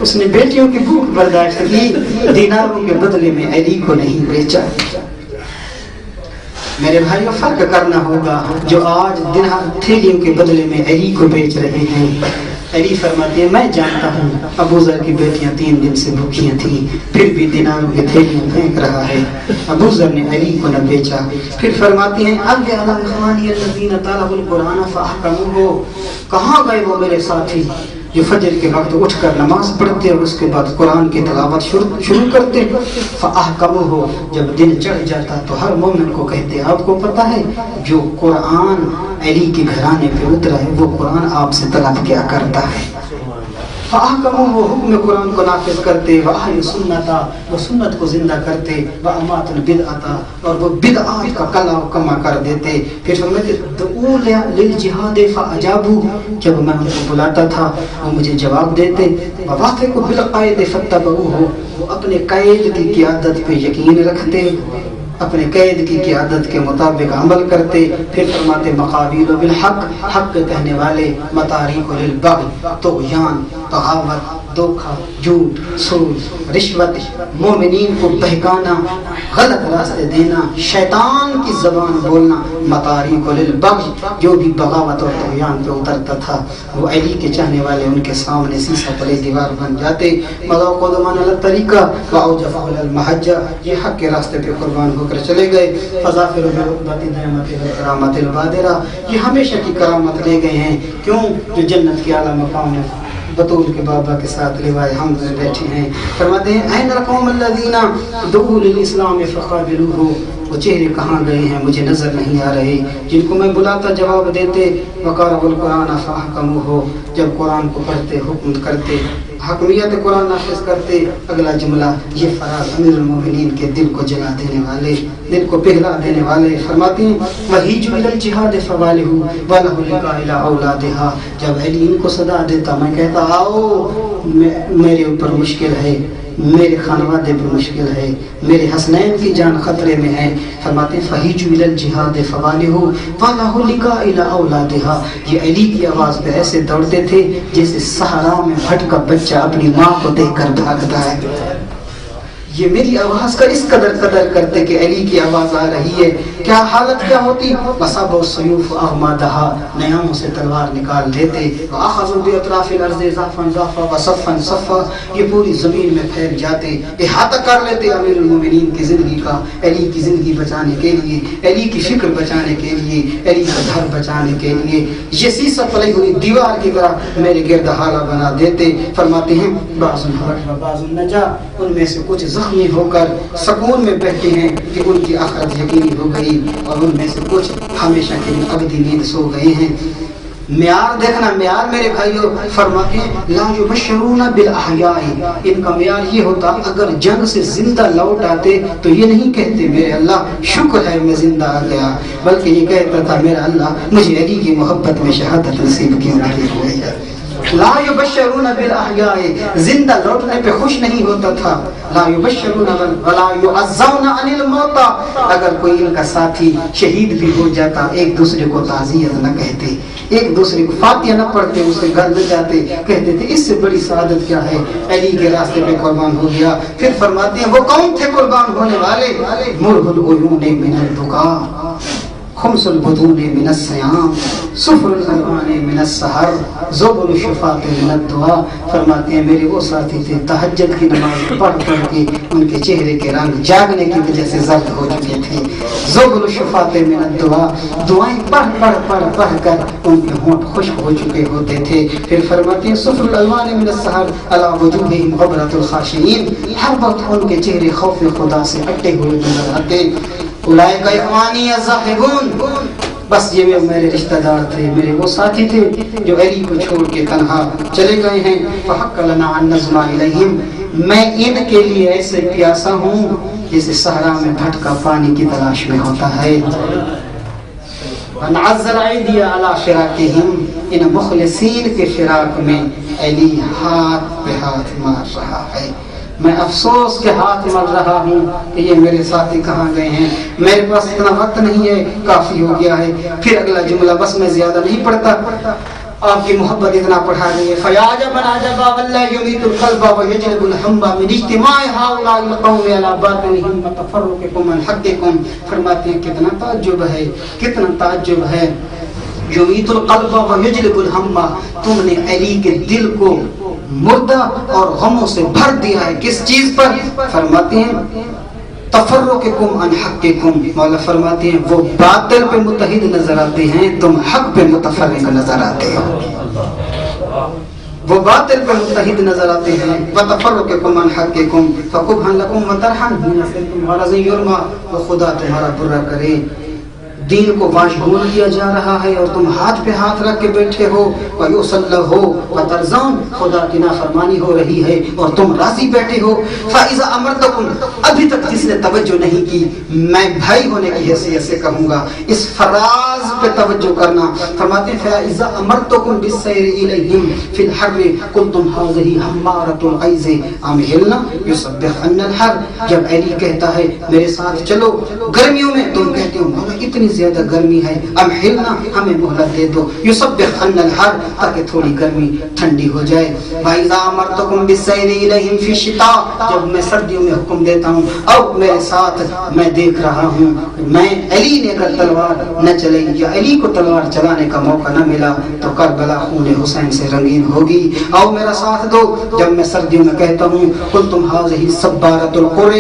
اس نے بیٹیوں کی بھوک برداشت کی, دیناروں کے بدلے میں علی کو نہیں بیچا. میرے بھائیوں فرق کرنا ہوگا جو آج تھیلیوں کے بدلے میں علی کو بیچ رہے ہیں. علی فرماتے ہیں میں جانتا ہوں ابو ذر کی بیٹیاں 3 دن سے بھوکیاں تھیں پھر بھی دیناروں کی تھیلیاں پھینک رہا ہے. ابو ذر نے علی کو نہ بیچا. پھر فرماتے ہیں اب علی اخوانی الذین طلبوا القرآن فاحکموہ. کہاں گئے وہ میرے ساتھی جو فجر کے وقت اٹھ کر نماز پڑھتے اور اس کے بعد قرآن کی تلاوت شروع کرتے. فاحکموہ. جب دن چڑھ جاتا تو ہر مومن کو کہتے آپ کو پتہ ہے جو قرآن علی کے گھرانے پہ اترا ہے وہ قرآن آپ سے طلب کیا کرتا ہے. فاحکموہ. وہ حکم قرآن کو نافذ کرتے. واحیوا سنتا. وہ سنت کو زندہ کرتے. وامات البدعۃ. اور وہ بدعات کا کلا و کما کر دیتے. پھر فرماتے دعوا للجہاد فاجابوا. جب میں ان کو بلاتا تھا وہ مجھے جواب دیتے. وواثقوا بالقائد فاتبعوہ. وہ اپنے قائد کی قیادت پہ یقین رکھتے, اپنے قید کی قیادت کے مطابق عمل کرتے. پھر فرماتے مقابیل بالحق. حق کہنے والے. متاریک للبغی. طغیان, بغاوت, دھوکہ, جھوٹ, سود, رشوت, مومنین کو بہکانا, غلط راستے دینا, شیطان کی زبان بولنا. متاریک للبغی. جو بھی بغاوت اور طغیان پہ اترتا تھا وہ علی کے چاہنے والے ان کے سامنے سیسا پلے دیوار بن جاتے. مضوا قدمان علی الطریقہ واوجفوا علی المحجہ. یہ حق کے راستے پہ قربان ہو کر چلے گئے. فظافر برتبۃ نعمت الکرامۃ البادرہ. یہ ہمیشہ کی کرامت لے گئے ہیں. کیوں؟ جو جنت کے اعلیٰ مقام ہے بطول کے بابا کے ساتھ لوائے حمد میں بیٹھے ہیں. فرماتے ہیں این القوم الذین دعوا للاسلام فقابلوہ. وہ چہرے کہاں گئے ہیں مجھے نظر نہیں آ رہے جن کو میں بلاتا جواب دیتے. وقرأوا القرآن فاحکموہ. جب قرآن کو پڑھتے حکم کرتے حکمیت قرآن نافذ کرتے. اگلا جملہ یہ فراز امیر المومنین کے دل کو جلا دینے والے, دل کو پہلا دینے والے. فرماتے ہیں وحیجوا الی الجہاد فوالہ ولہ لقاء الی اولادہا. جب علی ان کو صدا دیتا میں کہتا آؤ میرے اوپر مشکل ہے, میرے خانوادے پر مشکل ہے, میرے حسنین کی جان خطرے میں ہے. فرماتے ہیں فحیجوا الی الجہاد فوالہ ولہ لقاء الی اولادہا. یہ علی کی آواز پہ ایسے دوڑتے تھے جیسے صحرا میں بھٹکا بچہ اپنی ماں کو دیکھ کر بھاگتا ہے. یہ میری آواز کا اس قدر کرتے کہ علی کی آواز آ رہی ہے. کیا حالت کیا ہوتی؟ وَصَبَوْا السُّيُوفُ أَغْمَادَهَا. نیاموں سے تلوار نکال لیتے. وَأَخَذُوا بِأَطْرَافِ الْأَرْضِ زَحْفًا زَحْفًا وَصَفًّا صَفًّا. یہ پوری زمین میں پھیل جاتے, احاطہ کر لیتے امیر المومنین کی زندگی کا, علی کی زندگی بچانے کے لیے, علی کی فکر بچانے کے لیے, علی کا گھر بچانے کے لیے. یہ سیسا پلی ہوئی دیوار کی طرح میرے گرد حالہ بنا دیتے. فرماتے ہیں بعض الحرج و بعض النجا. ان میں سے کچھ زخمی ہو کر سکون میں بیٹھتے ہیں کہ ان کی آخرت یقینی ہو گئی, اور ان میں سے کچھ ہمیشہ کے لیے ابدی نیند سو گئے ہیں. معیار دیکھنا, معیار میرے بھائیو. فرماتے ہیں لا یبشرون بالاحیاء. ان کا معیار یہ ہوتا اگر جنگ سے زندہ لوٹ آتے تو یہ نہیں کہتے میرے اللہ شکر ہے میں زندہ آ گیا, بلکہ یہ کہتا تھا میرا اللہ مجھے علی کی محبت میں شہادت نصیب کیوں نہیں ہوئی. لا یبشرون بالاحیاء. زندہ لوٹنے پہ خوش نہیں ہوتا تھا. لا یبشرون ولا یعزون عن الموت. اگر کوئی ان کا ساتھی شہید بھی ہو جاتا ایک دوسرے کو تعزیت نہ کہتے, ایک دوسرے کو فاتحہ نہ پڑھتے, اسے گھر لے جاتے, کہتے تھے اس سے بڑی سعادت کیا ہے, علی کے راستے پہ قربان ہو گیا. پھر فرماتے ہیں وہ کون تھے قربان ہونے والے؟ مرح العیون من البکاء, خمس البطون من الصیام, صفر الالوان من السحر, زبر الشفاعت من الدعاء. فرماتے ہیں میرے وہ ساتھی تھے تہجد کی نماز پڑھ کے ان کے چہرے کے رنگ جاگنے کی وجہ سے زرد ہو چکے تھے. زبر الشفاعت من الدعاء. دعائیں پڑھ کر ان کے ہونٹ خشک ہو چکے ہوتے تھے. پھر فرماتے ہیں صفر الالوان من السحر علی وجوہہم غبرۃ الخاشعین. ہر وقت ان کے چہرے خوف خدا سے اٹے ہوئے نظر آتے. اولئک اخوانی الذاہبون. بس یہ میرے رشتہ دار تھے، میرے وہ ساتھی تھے جو علی کو چھوڑ کے تنہا چلے گئے ہیں. فحق لنا ان نظم الیہم، میں ان کے لیے ایسے پیاسا ہوں جیسے صحرا میں بھٹکا پانی کی تلاش میں ہوتا ہے. ونعزل ایدی علی فراقہم، ان مخلصین کے فراق میں علی ہاتھ پہ ہاتھ مار رہا ہے. میں افسوس کے ہاتھ مل رہا ہوں کہ یہ میرے ساتھی کہاں گئے ہیں. میرے پاس اتنا وقت نہیں ہے، کافی ہو گیا ہے. پھر اگلا جملہ بس میں زیادہ نہیں پڑھتا، آپ کی محبت اتنا پڑھا گئی ہے. فَيَعْجَبًا عَجَبًا وَاللَّهُ يُمِيتُ الْقَلْبَ وَيَجْلِبُ الْحَمَّ مِنْ اجْتِمَاعِ هَؤُلَاءِ الْقَوْمِ عَلَى بَاطِلِهِمْ وَتَفَرُّقِهِمْ عَنْ حَقِّهِمْ. فرماتے ہیں کتنا تعجب ہے، کتنا تعجب ہے. یمیت القلب ویجلب الہم، تم نے علی کے دل کو مردہ اور غموں سے بھر دیا ہے. کس چیز پر؟ فرماتے ہیں تفرقکم عن حقکم، مولا فرماتے ہیں وہ باطل پہ متحد نظر آتے ہیں، تم حق پہ متفرق نظر آتے ہو. وہ باطل پہ متحد نظر آتے ہیں. وتفرقکم عن حقکم فقبحا لکم وطرحا تمہارا یرما، وہ خدا تمہارا برا کرے. دین کو مشغول کیا جا رہا ہے اور تم ہاتھ پہ ہاتھ رکھ کے بیٹھے ہو. وَيُصَلَّ ہو وَتَرْزَوْن، خدا کی نافرمانی ہو رہی ہے اور تم راضی بیٹھے ہو. فَإِذَا أَمَرْتَكُمْ، ابھی تک جس نے توجہ نہیں کی، میں بھائی ہونے کی حیثیت سے کہوں گا اس فراز پہ توجہ کرنا. فرماتے ہیں فَإِذَا أَمَرْتَكُمْ بِالسَّيْرِ إِلَيْهِمْ فِي الْحَرِّ قُلْتُمْ هَٰذِهِ حَمَّارَةُ الْغَيْظِ أَمْهِلْنَا يُصَبِّحْنَ الْحَرَّ. جب علی کہتا ہے میرے ساتھ چلو گرمیوں میں، تم کہتے ہو مولا اتنی زیادہ گرمی ہے، اب ہلنا ہمیں مہلت دے دو. یصبح عنا الحر، تاکہ تھوڑی گرمی ٹھنڈی ہو جائے. وَإِذَا أَمَرْتُكُمْ بِالسَّيْرِ إِلَيْهِمْ فِي الشِّتَاءِ، جب میں سردیوں میں حکم دیتا ہوں اب میرے ساتھ میں دیکھ رہا ہوں میں علی نے اگر تلوار نہ چلی یا علی کو تلوار چلانے کا موقع نہ ملا تو کربلا خون حسین سے رنگین ہوگی. آؤ میرا ساتھ دو. جب میں سردیوں میں کہتا ہوں قُلْتُمْ هَٰذِهِ صَبَّارَةُ الْقُرِّ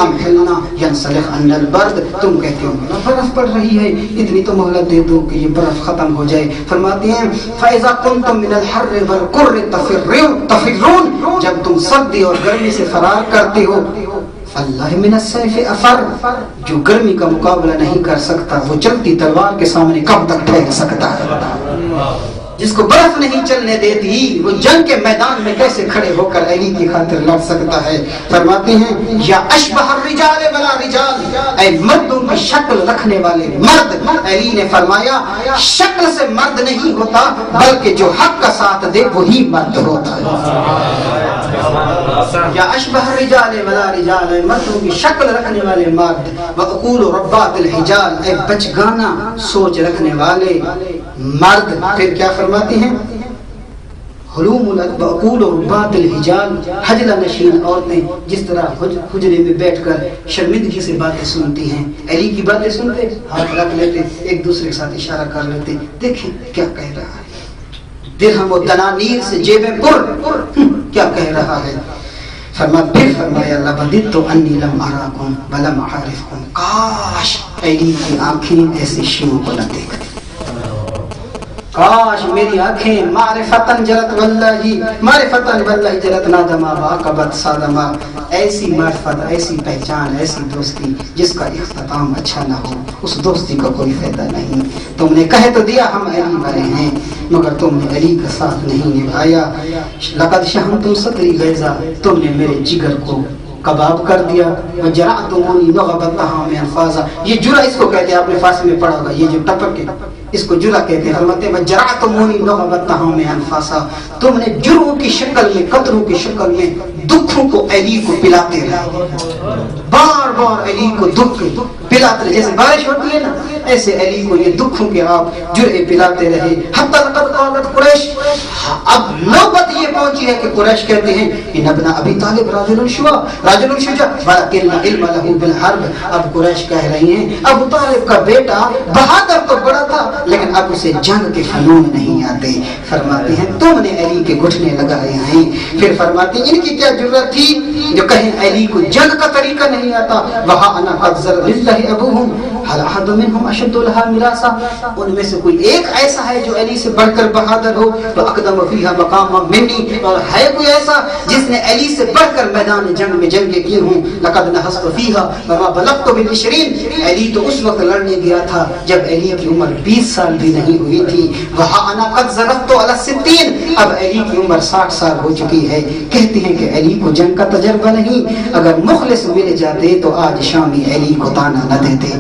أَمْهِلْنَا يَنْسَلِخْ عَنَّا الْبَرْدُ، تم کہتے ہو برف پڑ رہی ہے، اتنی تو مہلت دے دو کہ یہ برف ختم ہو جائے. فرماتے ہیں فَإِذَا كُنْتُمْ مِنَ الْحَرِّ وَالْقُرِّ تَفِرُّونَ، جب تم سردی اور گرمی سے فرار کرتے ہو. اللہ من السیف افر، جو گرمی کا مقابلہ نہیں کر سکتا وہ چلتی تلوار کے سامنے کب تک ٹھہر سکتا ہے؟ جس کو برف نہیں چلنے دیتی وہ جنگ کے میدان میں کیسے کھڑے ہو کر علی کی خاطر لڑ سکتا ہے؟ فرماتے ہیں یا اشبہ الرجال بلا رجال، اے مردوں کی شکل رکھنے والے مرد. علی نے فرمایا شکل سے مرد نہیں ہوتا بلکہ جو حق کا ساتھ دے وہی مرد ہوتا ہے. یا اشبہ الرجال بلا رجال، اے مردوں کی شکل رکھنے والے مرد. وعقول ربات الحجال، اے بچگانا سوچ رکھنے والے مرد. پھر کیا فرماتے ہیں حلوم العقول ربات الحجال، حجلہ نشین عورتیں جس طرح حجرے میں بیٹھ کر شرمندگی سے باتیں سنتی ہیں، علی کی باتیں سنتے ہاتھ رکھ لیتے، ایک دوسرے کے ساتھ اشارہ کر لیتے، دیکھیں کیا کہہ رہا ہے. درہم و دنانیر سے جیبیں پر کیا کہہ رہا ہے. پھر فرمایا لَبَدِدْتُ أَنِّي لَمْ أَرَاكُمْ وَلَمْ أَعْرِفْكُمْ، کاش علی کی آنکھیں ایسے شیوں کو نہ دیکھتی، کاش میری آنکھیں معرفتاً جلت واللہ جلت نادما واقبت صادما. ایسی معرفت، ایسی پہچان، ایسی دوستی جس کا اختتام اچھا نہ ہو، اس دوستی کا کوئی فائدہ نہیں. تم نے کہہ تو دیا ہم علی والے ہیں مگر تم نے علی کا ساتھ نہیں نبھایا. لقد شہمتم صدری غیظا، تم نے میرے جگر کو کباب کر دیا. وجرعتمونی نغب الطعام انفاذا، یہ جرع اس کو کہتے ہیں، آپ نے فارسی میں پڑھا ہوگا، یہ جو ٹپک کے اس کو جرع کہتے ہیں. فرماتے ہیں وجرعتمونی نغب الطعام انفاذا، تم نے جرعوں کی شکل میں، قطروں کی شکل میں دکھوں کو علی کو پلاتے رہے، بار بار علی کو دکھ پلاتے رہے. جیسے بارش ہوتی ہے نا ایسے علی کو یہ دکھوں کے آپ جرعے پلاتے رہے. حتی لقد قالت قریش، اب نوبت یہ پہنچی ہے کہ قریش کہتے ہیں ان ابن ابی طالب راجل شجاع ولکن علم له بالحرب. اب قریش کہہ رہی ہیں ابو طالب کا بیٹا بہادر تو بڑا تھا لیکن اب اسے جنگ کے فنون نہیں آتے. فرماتے ہیں تم نے علی کے گھٹنے لگائے ہیں. پھر فرماتے ہیں ان کی کیا جرأت ضرورت تھی جو کہیں علی کو جنگ کا طریقہ نہیں آتا. وہاں انا قد ذر للہ ابوہم هل احد منهم اشد لها مراسا, ان میں سے کوئی ایک ایسا ہے جو علی سے بڑھ کر بہادر ہو تو اقدم فیہا مقاما منی, اور ہے کوئی ایسا جس نے علی سے بڑھ کر میدان جنگ میں جنگیں کی ہوں. لقد نحست فیہا وما بلغت بالعشرین, علی تو اس وقت لڑنے گیا تھا جب علی کی عمر 20 سال بھی نہیں ہوئی تھی. وہاں انا قد ذرفت علی الستین, اب علی کی عمر 60 سال ہو چکی ہے. کہتے ہیں کہ علی کو جنگ کا تجربہ نہیں, اگر مخلص مل جاتے تو آج شامی علی کو تانا نہ دیتے.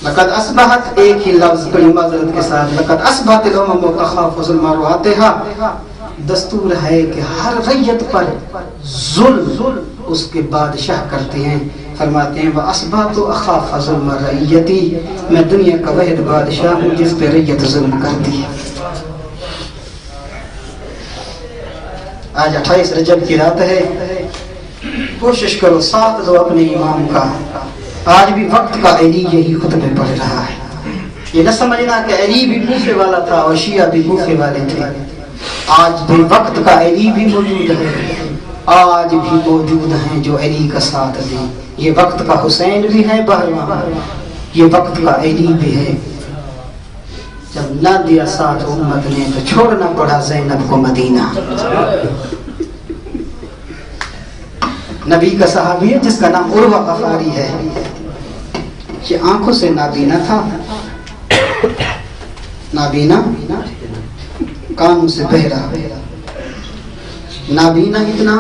لقد اصبحت, ایک ہی لفظ بڑی معذرت کے ساتھ, لقد اصبحت الامم تخاف ظلم رواتها, دستور ہے کہ ہر ریت پر ظلم اس کے بادشاہ کرتے ہیں. فرماتے ہیں وَأَصْبَحْتُ أَخَافَ ظُلْمَ رَعِيَّتِي, میں دنیا کا واحد بادشاہ ہوں جس پہ ریت ظلم کرتی ہے. آج 28 رجب کی رات ہے, کوشش کرو ساتھ دو اپنے امام کا. آج بھی وقت کا علی یہی خطبے پڑھ رہا ہے. یہ نہ سمجھنا کہ علی بھی کوفے والا تھا اور شیعہ بھی کوفے والے تھے. آج بھی وقت کا علی بھی موجود ہے, آج بھی موجود ہیں جو علی کا ساتھ دیں. یہ وقت کا حسین بھی ہے بہرواں, یہ وقت کا علی بھی ہے. جب نہ دیا ساتھ امت نے تو چھوڑنا پڑا زینب کو مدینہ. نبی کا صحابی ہے جس کا نام عروہ غفاری ہے. یہ آنکھوں سے نابینا تھا, نابینا, کانوں سے بہرا. نابینا اتنا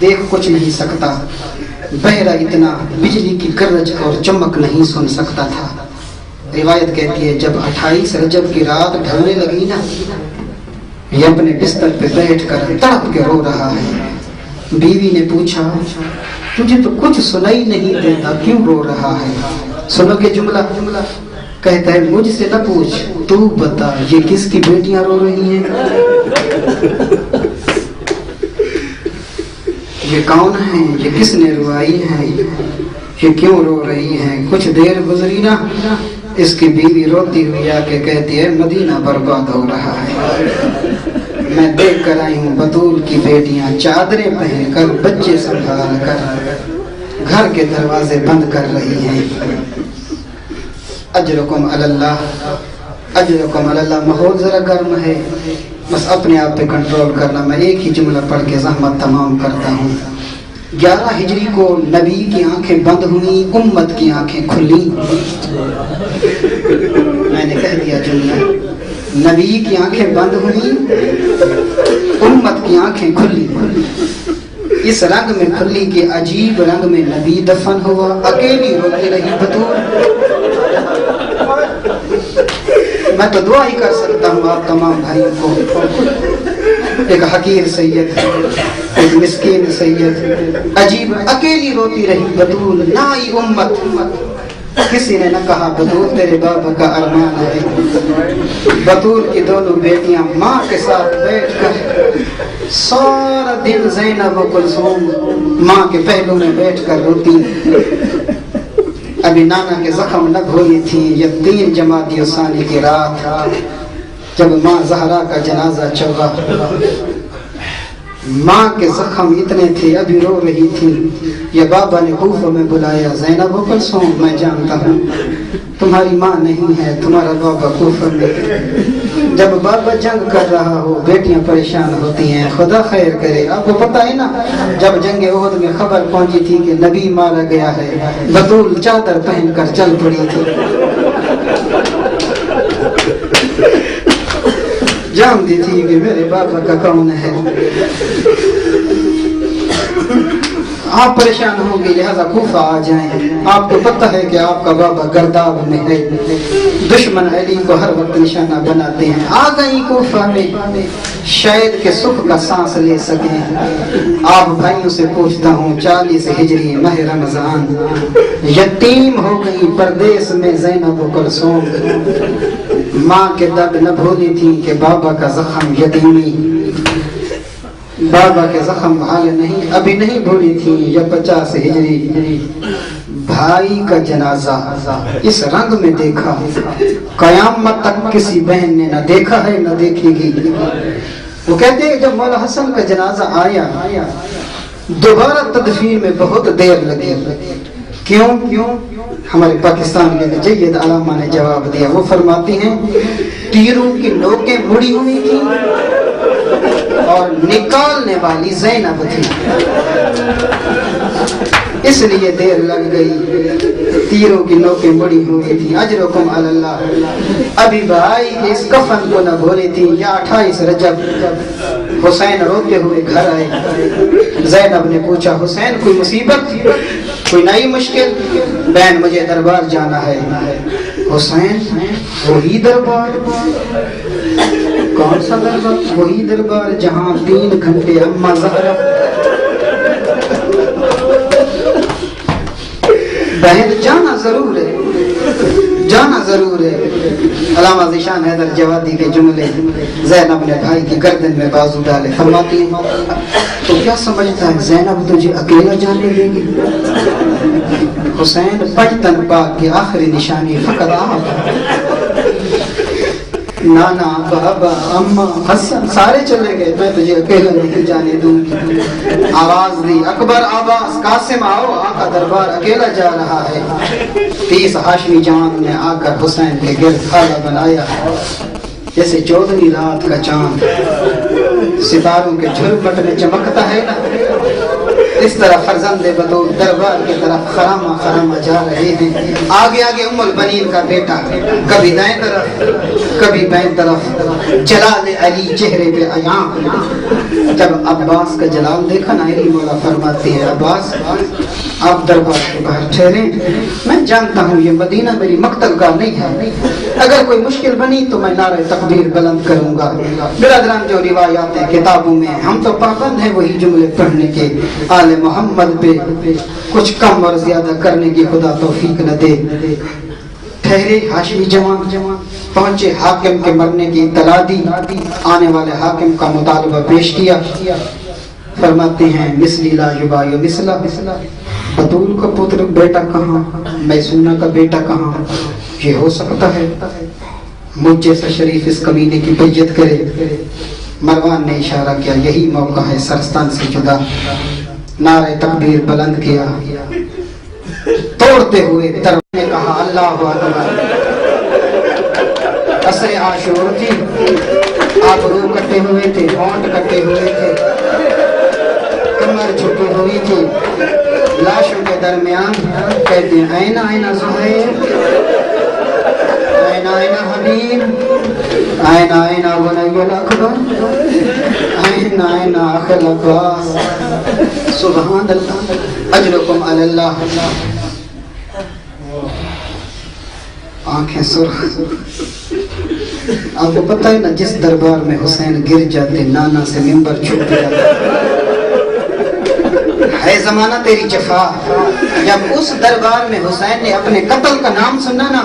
دیکھ کچھ نہیں سکتا, بہرا اتنا بجلی کی گرج اور چمک نہیں سن سکتا تھا. روایت کہتی ہے جب 28 رجب کی رات ڈھلنے لگی نا, یہ اپنے بستر پہ بیٹھ کر تڑپ کے رو رہا ہے. بیوی نے پوچھا تجھے تو کچھ سنائی نہیں دیتا, کیوں رو رہا ہے؟ سنو کہ جملہ کہتا ہے مجھ سے نہ پوچھ, تو بتا یہ کس کی بیٹیاں رو رہی ہیں؟ یہ کون ہیں, یہ کس نے روائی ہیں, یہ کیوں رو رہی ہیں؟ کچھ دیر گزری نا, اس کی بیوی روتی ہوئی آ کے کہتی ہے مدینہ برباد ہو رہا ہے. میں دیکھ کر آئی ہوں بطول کی بیٹیاں چادریں پہن کر بچے سنبھال کر گھر کے دروازے بند کر رہی ہیں. اجرکم علی اللہ, اجرکم علی اللہ. ماحول ذرا گرم ہے, بس اپنے آپ پہ کنٹرول کرنا. میں ایک ہی جملہ پڑھ کے زحمت تمام کرتا ہوں. 11 ہجری کو نبی کی آنکھیں بند ہوئی, امت کی آنکھیں کھلی. میں نے کہہ دیا جملہ, نبی کی آنکھیں بند ہوئی, امت کی آنکھیں کھلی. اس رنگ میں کھلی کہ عجیب رنگ میں نبی دفن ہوا, اکیلی روتی رہی بطول. میں تو دعا ہی کر سکتا ہوں آپ تمام بھائیوں کو. ایک حقیر سید, ایک مسکین سید, عجیب اکیلی روتی رہی بطول, نہ آئی امت. کسی نے نہ کہا بطول تیرے بابا کا ارمان ہے. بطول کی دونوں بیٹیاں ماں کے ساتھ بیٹھ کر سارا دن زینب و کلثوم ماں کے پہلو میں بیٹھ کر روتی. ابھی نانا کے زخم نہ بھولی تھی. یہ 3 جمادی ثانی کی رات جب ماں زہرا کا جنازہ چلا, ماں کے زخم اتنے تھے ابھی رو رہی تھی. یہ بابا نے کوفہ میں بلایا, زینب و کلثوم میں جانتا ہوں تمہاری ماں نہیں ہے, تمہارا بابا کوفہ میں. جب بابا جنگ کر رہا ہو بیٹیاں پریشان ہوتی ہیں, خدا خیر کرے. آپ کو پتہ ہے نا جب جنگ احد میں خبر پہنچی تھی کہ نبی مارا گیا ہے, بطول چادر پہن کر چل پڑی تھی. جانتی تھی کہ میرے بابا کا کون ہے. آپ پریشان ہوں گے لہذا کوفہ آ جائیں. آپ کو پتہ ہے کہ آپ کا بابا گرداب میں ہے, دشمن علی کو ہر وقت نشانہ بناتے ہیں. آ گئی کوفہ میں شاید کہ سکھ کا سانس لے سکیں. آپ بھائیوں سے پوچھتا ہوں 40 ہجری ماہ رمضان یتیم ہو گئی پردیس میں زینب و کلثوم. ماں کے دب نہ بھولی تھی کہ بابا کا زخم یتیمی, بابا کے زخم حال نہیں ابھی نہیں بھولی تھی. یا 50 ہجری بھائی کا جنازہ اس رنگ میں دیکھا, قیامت تک کسی بہن نے نہ دیکھا ہے نہ دیکھے گی. وہ کہتے ہیں جب مولا حسن کا جنازہ آیا دوبارہ تدفین میں بہت دیر لگی. کیوں؟ ہمارے پاکستان کے جید علامہ نے جواب دیا. وہ فرماتے ہیں تیروں کی نوکیں مڑی ہوئی تھی اور نکالنے والی زینب تھی، اس لیے دیر لگ گئی. تیروں کی نوکیں مڑی ہوئی تھی. اجرکم علی اللہ. ابھی بھائی اس کفن کو نہ بھولی تھی. یا 28 رجب حسین روتے ہوئے گھر آئے. زینب نے پوچھا حسین کوئی مصیبت، کوئی نئی مشکل؟ بہن مجھے دربار جانا ہے. حسین وہی دربار؟ کون سا دربار؟ وہی دربار جہاں 3 گھنٹے اما زہرا. بہن جانا ضرور ہے، جانا ضرور ہے. علامہ ذیشان حیدر جوادی کے جملے. زینب نے بھائی کی گردن میں بازو ڈالے. فرماتی ہیں تو کیا سمجھتا ہے زینب تجھے اکیلا جانے دے گی؟ حسین پجتن پاک کی آخری نشانی فقط آپ. نانا بابا اما حسن سارے چلے گئے، میں تجھے اکیلا نہیں جانے دوں گی. آواز دی اکبر عباس قاسم آؤ، آقا دربار اکیلا جا رہا ہے. 30 ہاشمی جوان نے آ کر حسین کے گرد حالہ بنایا جیسے 14ویں رات کا چاند ستاروں کے جھلمٹ میں چمکتا ہے نا، اس طرح فرزند بطول دربار کی طرف خرامہ خرامہ جا رہے ہیں. آگے آگے ام البنین کا بیٹا، کبھی دائیں طرف کبھی بائیں طرف، جلال علی چہرے پہ عیاں. جب عباس کا جلال دیکھا نا علی مولا فرماتے ہیں عباس آپ دربار کے باہر ٹھہرے، میں جانتا ہوں یہ مدینہ میری مقتل گاہ نہیں ہے، اگر کوئی مشکل بنی تو میں نعرہ تکبیر بلند کروں گا. برادران جو روایات ہیں کتابوں میں، ہم تو پابند ہیں وہی جملے پڑھنے کے. آل محمد پہ کچھ کم اور زیادہ کرنے کی خدا توفیق نہ دے. ٹھہرے ہاشمی جوان پہنچے، حاکم کے مرنے کی اطلاع دی. آنے والے حاکم کا مطالبہ پیش کیا. فرماتے ہیں مثلی لا یبایع مثلا. بطول کا پتر بیٹا کہاں، میسونہ کا بیٹا کہاں؟ یہ ہو سکتا ہے مجھ جیسا شریف اس کمینے کی بیعت کرے؟ مروان نے اشارہ کیا یہی موقع ہے سرستان سے جدا. نعرہ تکبیر بلند کیا، توڑتے ہوئے دربار نے کہا اللہ اکبر. عصر عاشور تھی، آبرو کٹے ہوئے تھے، ہونٹ کٹے ہوئے تھے، کمر جھکی ہوئی تھی. لاشوں کے درمیان کہتے ہیں اینا اینا زہیر، اینا اینا حبیب، اینا اینا بنی الاکبر، اینا اینا اخل عباس. سبحان اللہ. اجرکم علی اللہ. آنکھیں سرخ. آپ کو پتہ ہے نا جس دربار میں حسین گر جاتے نانا سے ممبر چھوٹ جاتا ہے زمانہ تیری جفا. جب اس دربار میں حسین نے اپنے قتل کا نام سنا نا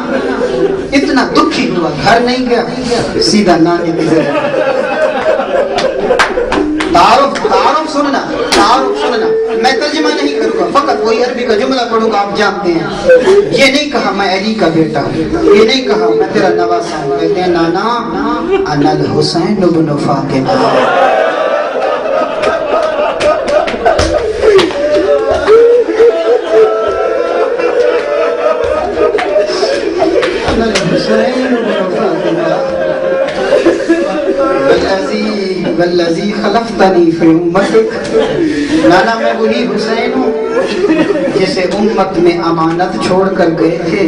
اتنا دکھی ہوا، گھر نہیں گیا، سیدھا نانے کی طرف. تعارف سننا، میں ترجمہ نہیں کروں گا، فقط وہی عربی کا جملہ پڑھوں گا. آپ جانتے ہیں یہ نہیں کہا میں علی کا بیٹا ہوں، یہ نہیں کہا میں تیرا نواسا ہوں. کہتے ہیں نانا انا الحسین ابن فاطمہ. والذی خلفتنی فی امتک. نانا میں وہی حسین ہوں جسے امت میں امانت چھوڑ کر گئے تھے.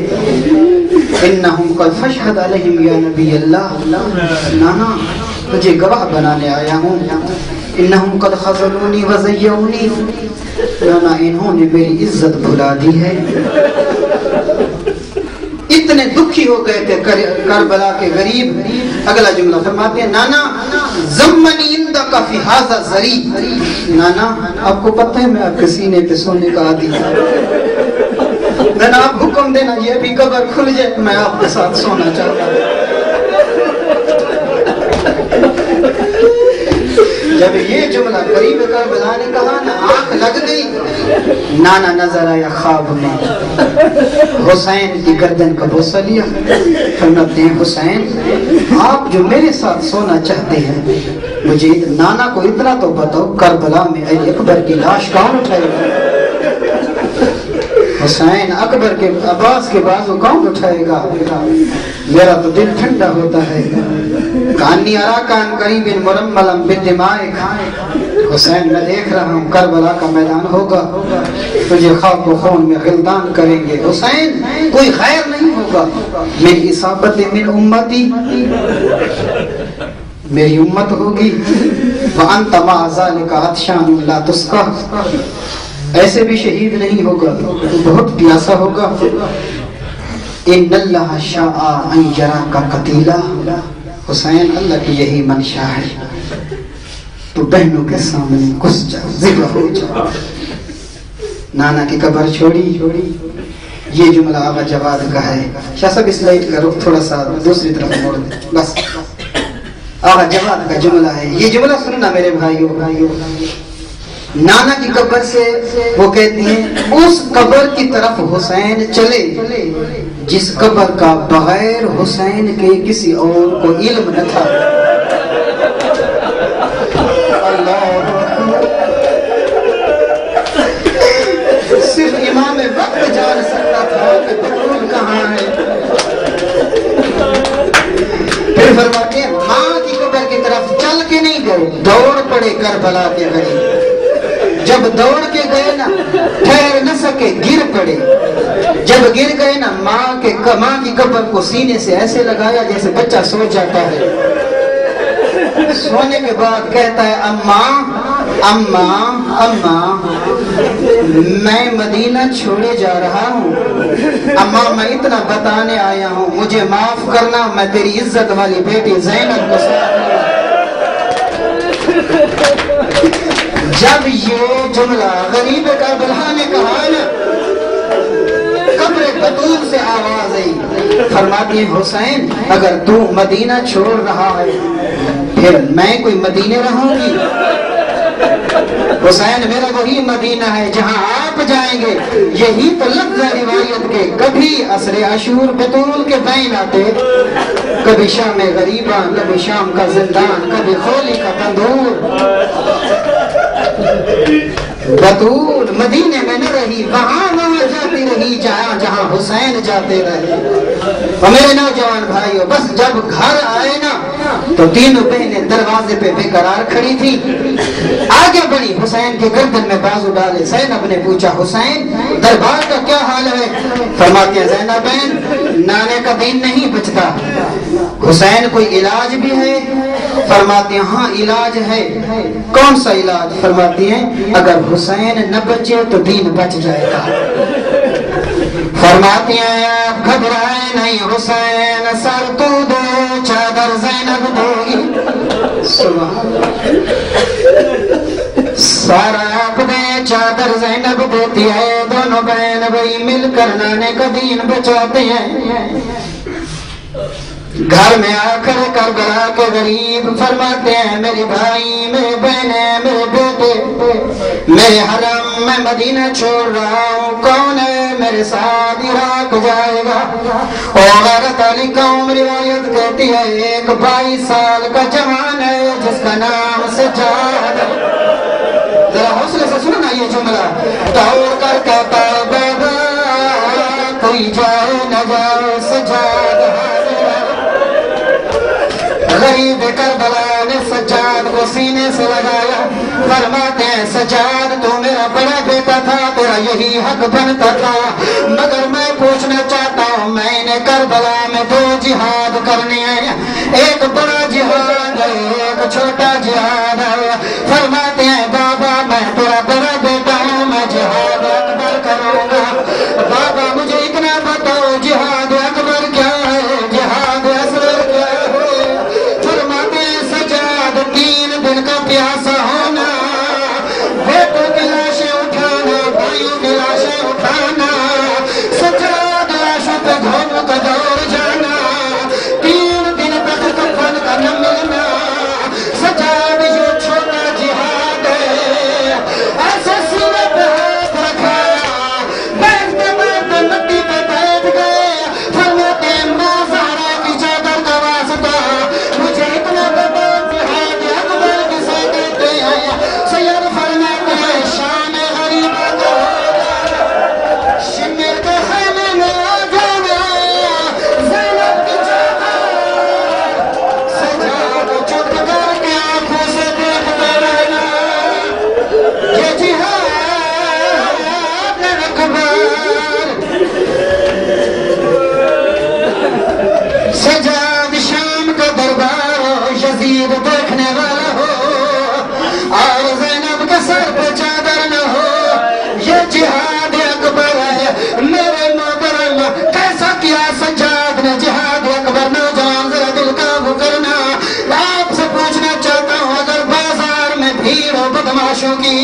انہم قد فشہد علیہم یا نبی اللہ. نانا تجھے گواہ بنانے آیا ہوں. انہم قد خذلونی وزیونی. نانا انہوں نے میری عزت بھلا دی ہے. اتنے دکھی ہو گئے تھے کربلا کے غریب. اگلا جملہ فرماتے ہیں نانا زمنی اندک فی ھذا زری. نانا آپ کو پتہ ہے میں آپ کے سینے پہ سونے کا عادی ہوں. نانا آپ حکم دینا یہ ابھی قبر کھل جائے میں آپ کے ساتھ سونا چاہتا ہوں. جب یہ جملہ قریب کربلا نے کہا نا آنکھ لگ گئی. نانا نظر آیا خواب میں، حسین کی گردن کا بوسہ لیا. فرماتے ہیں حسین آپ جو میرے ساتھ سونا چاہتے ہیں مجھے نانا کو اتنا تو بتاؤ، کربلا میں علی اکبر کی لاش کون اٹھائے گا؟ حسین اکبر کے عباس کے بازو کون اٹھائے گا؟ میرا تو دل ٹھنڈا ہوتا ہے۔ کانی اراکان قریب مرملم بالدمائک، حسین میں دیکھ رہا ہوں کربلا کا میدان ہوگا، تجھے خاک و خون میں غلدان کریں گے۔ حسین کوئی خیر نہیں ہوگا من اصابت من امتی، میری امت ہوگی، وانت مع ذلک عطشان لا تسقى، ایسے بھی شہید نہیں ہوگا، تو بہت پیاسا ہوگا۔ ان اللہ شاء ان یراک قتیلا، حسین اللہ کی یہی منشا ہے، تو بہنوں کے سامنے گھس جا، ذبح ہو جا۔ نانا کی قبر چھوڑی، یہ جملہ آغا جواد کا ہے۔ شاہ صاحب اس لائٹ کا رخ تھوڑا سا دوسری طرف موڑ دیں، بس۔ آغا جواد کا جملہ ہے، یہ جملہ سننا میرے بھائیوں۔ نانا کی قبر سے وہ کہتی ہیں اس قبر کی طرف حسین چلے جس قبر کا بغیر حسین کے کسی اور کو علم نہ تھا۔ صرف امام وقت جان سکتا تھا کہ بطول کہاں ہے۔ پھر فرماتے ہیں ماں کی قبر کی طرف چل کے نہیں گئے، دوڑ پڑے کربلا کے قریب۔ جب دوڑ کے گئے نا ٹھہر نہ سکے، گر پڑے۔ جب گر گئے نا ماں کی قبر کو سینے سے ایسے لگایا جیسے بچہ سو جاتا ہے۔ سونے کے بعد کہتا ہے اماں میں مدینہ چھوڑے جا رہا ہوں، اماں میں اتنا بتانے آیا ہوں، مجھے معاف کرنا، میں تیری عزت والی بیٹی زینب کو ساتھ۔ جب یہ جملہ غریب کربلا نے کہا نا، قبر بطول سے آواز آئی، فرماتی ہے حسین اگر تو مدینہ چھوڑ رہا ہے پھر میں کوئی مدینے رہوں گی؟ حسین میرا وہی مدینہ ہے جہاں آپ جائیں گے۔ یہی تو لفظ ہے روایت کے، کبھی عصر عاشور بطول کے بین آتے، کبھی شام غریباں، کبھی شام کا زندان، کبھی خولی کا تندور۔ بطول مدینے میں نہ رہی، وہاں جاتی رہی جہاں حسین جاتے رہے۔ اور میرے نوجوان بھائیوں بس جب گھر آئے نا تو تینوں بہنیں دروازے پہ بے قرار کھڑی تھی۔ آگے بڑھی، حسین کے گردن میں بازو ڈالے، زینب نے پوچھا حسین دربار کا کیا حال ہے؟ فرماتی ہیں زینب بہن نانے کا دین نہیں بچتا، حسین کوئی علاج بھی ہے؟ فرماتی ہیں ہاں علاج ہے۔ کون سا علاج؟ فرماتی ہیں اگر حسین نہ بچے تو دین بچ جائے گا۔ فرماتی ہیں آپ گھبرائے نہیں، حسین سر تو دو چادر زینب دو گی، سارا آپ دے چادر زینب دیتی ہے، دونوں بہن بھائی مل کر نانے کا دین بچاتے ہیں۔ گھر میں آ کر کربلا کے غریب فرماتے ہیں میرے بھائی، میرے بہنیں، میرے بیٹے، میرے حرم میں مدینہ چھوڑ رہا ہوں، کون ہے میرے ساتھ عراق جائے گا؟ اور غیرت علی قوم روایت کہتی ہے ایک 22 سال کا جوان ہے جس کا نام سجاد۔ ذرا حوصلے سے سننا یہ جملہ، دوڑ کر کہتا ہے بابا کوئی جائے نہ جائے سجاد غریب کربلا نے سجاد کو سینے سے لگایا۔ فرماتے ہیں سجاد تو میرا بڑا بیٹا تھا، تیرا یہی حق بنتا تھا، مگر میں پوچھنا چاہتا ہوں میں نے کربلا میں 2 جہاد کرنے ہیں، ایک بڑا جہاد ہے ایک چھوٹا جہاد ہے۔ فرماتے ہیں بابا میں تیرا بڑا بیٹا ہوں، میں جہاد اکبر کروں گا، بابا مجھے اتنا بتاؤ جہاد اکبر کیا ہے، جہاد اصغر کیا ہے؟ پیاسا ہونا، بیٹوں کی لاشیں اٹھانا، بھائیوں کی لاشیں اٹھانا، سجاد لاشوں پہ گھوم کا دور جانا، سر پہ چادر نہ ہو یہ جہاد اکبر ہے میرے محترم کیسا کیا سجاد نے جہاد اکبر نوجوان ذرا دل قابو کرنا آپ سے پوچھنا چاہتا ہوں اگر بازار میں بھیڑ ہو بدماشوں کی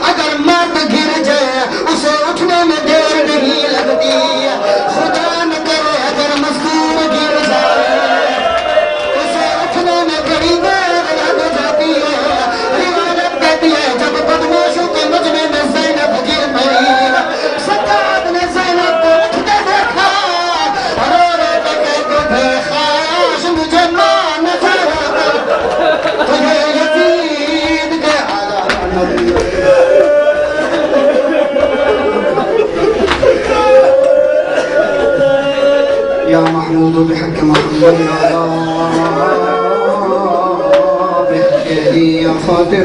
اگر مرد گر جائے اسے اٹھنے میں دیر نہیں لگتی خدا نہ کرے اگر مزدور گر جائے اسے اٹھنے میں بڑی دیر لگ جاتی ہے روایت کہتی ہے جب بدماشوں کے مجمع میں زینب گر پڑی سجاد نے زینب کو اٹھتے دیکھا رو رو کے کہتے تھے خاش مجھے ماں نظر تجھے یزید کے حالات يا محمود بحق محمد يا فاتح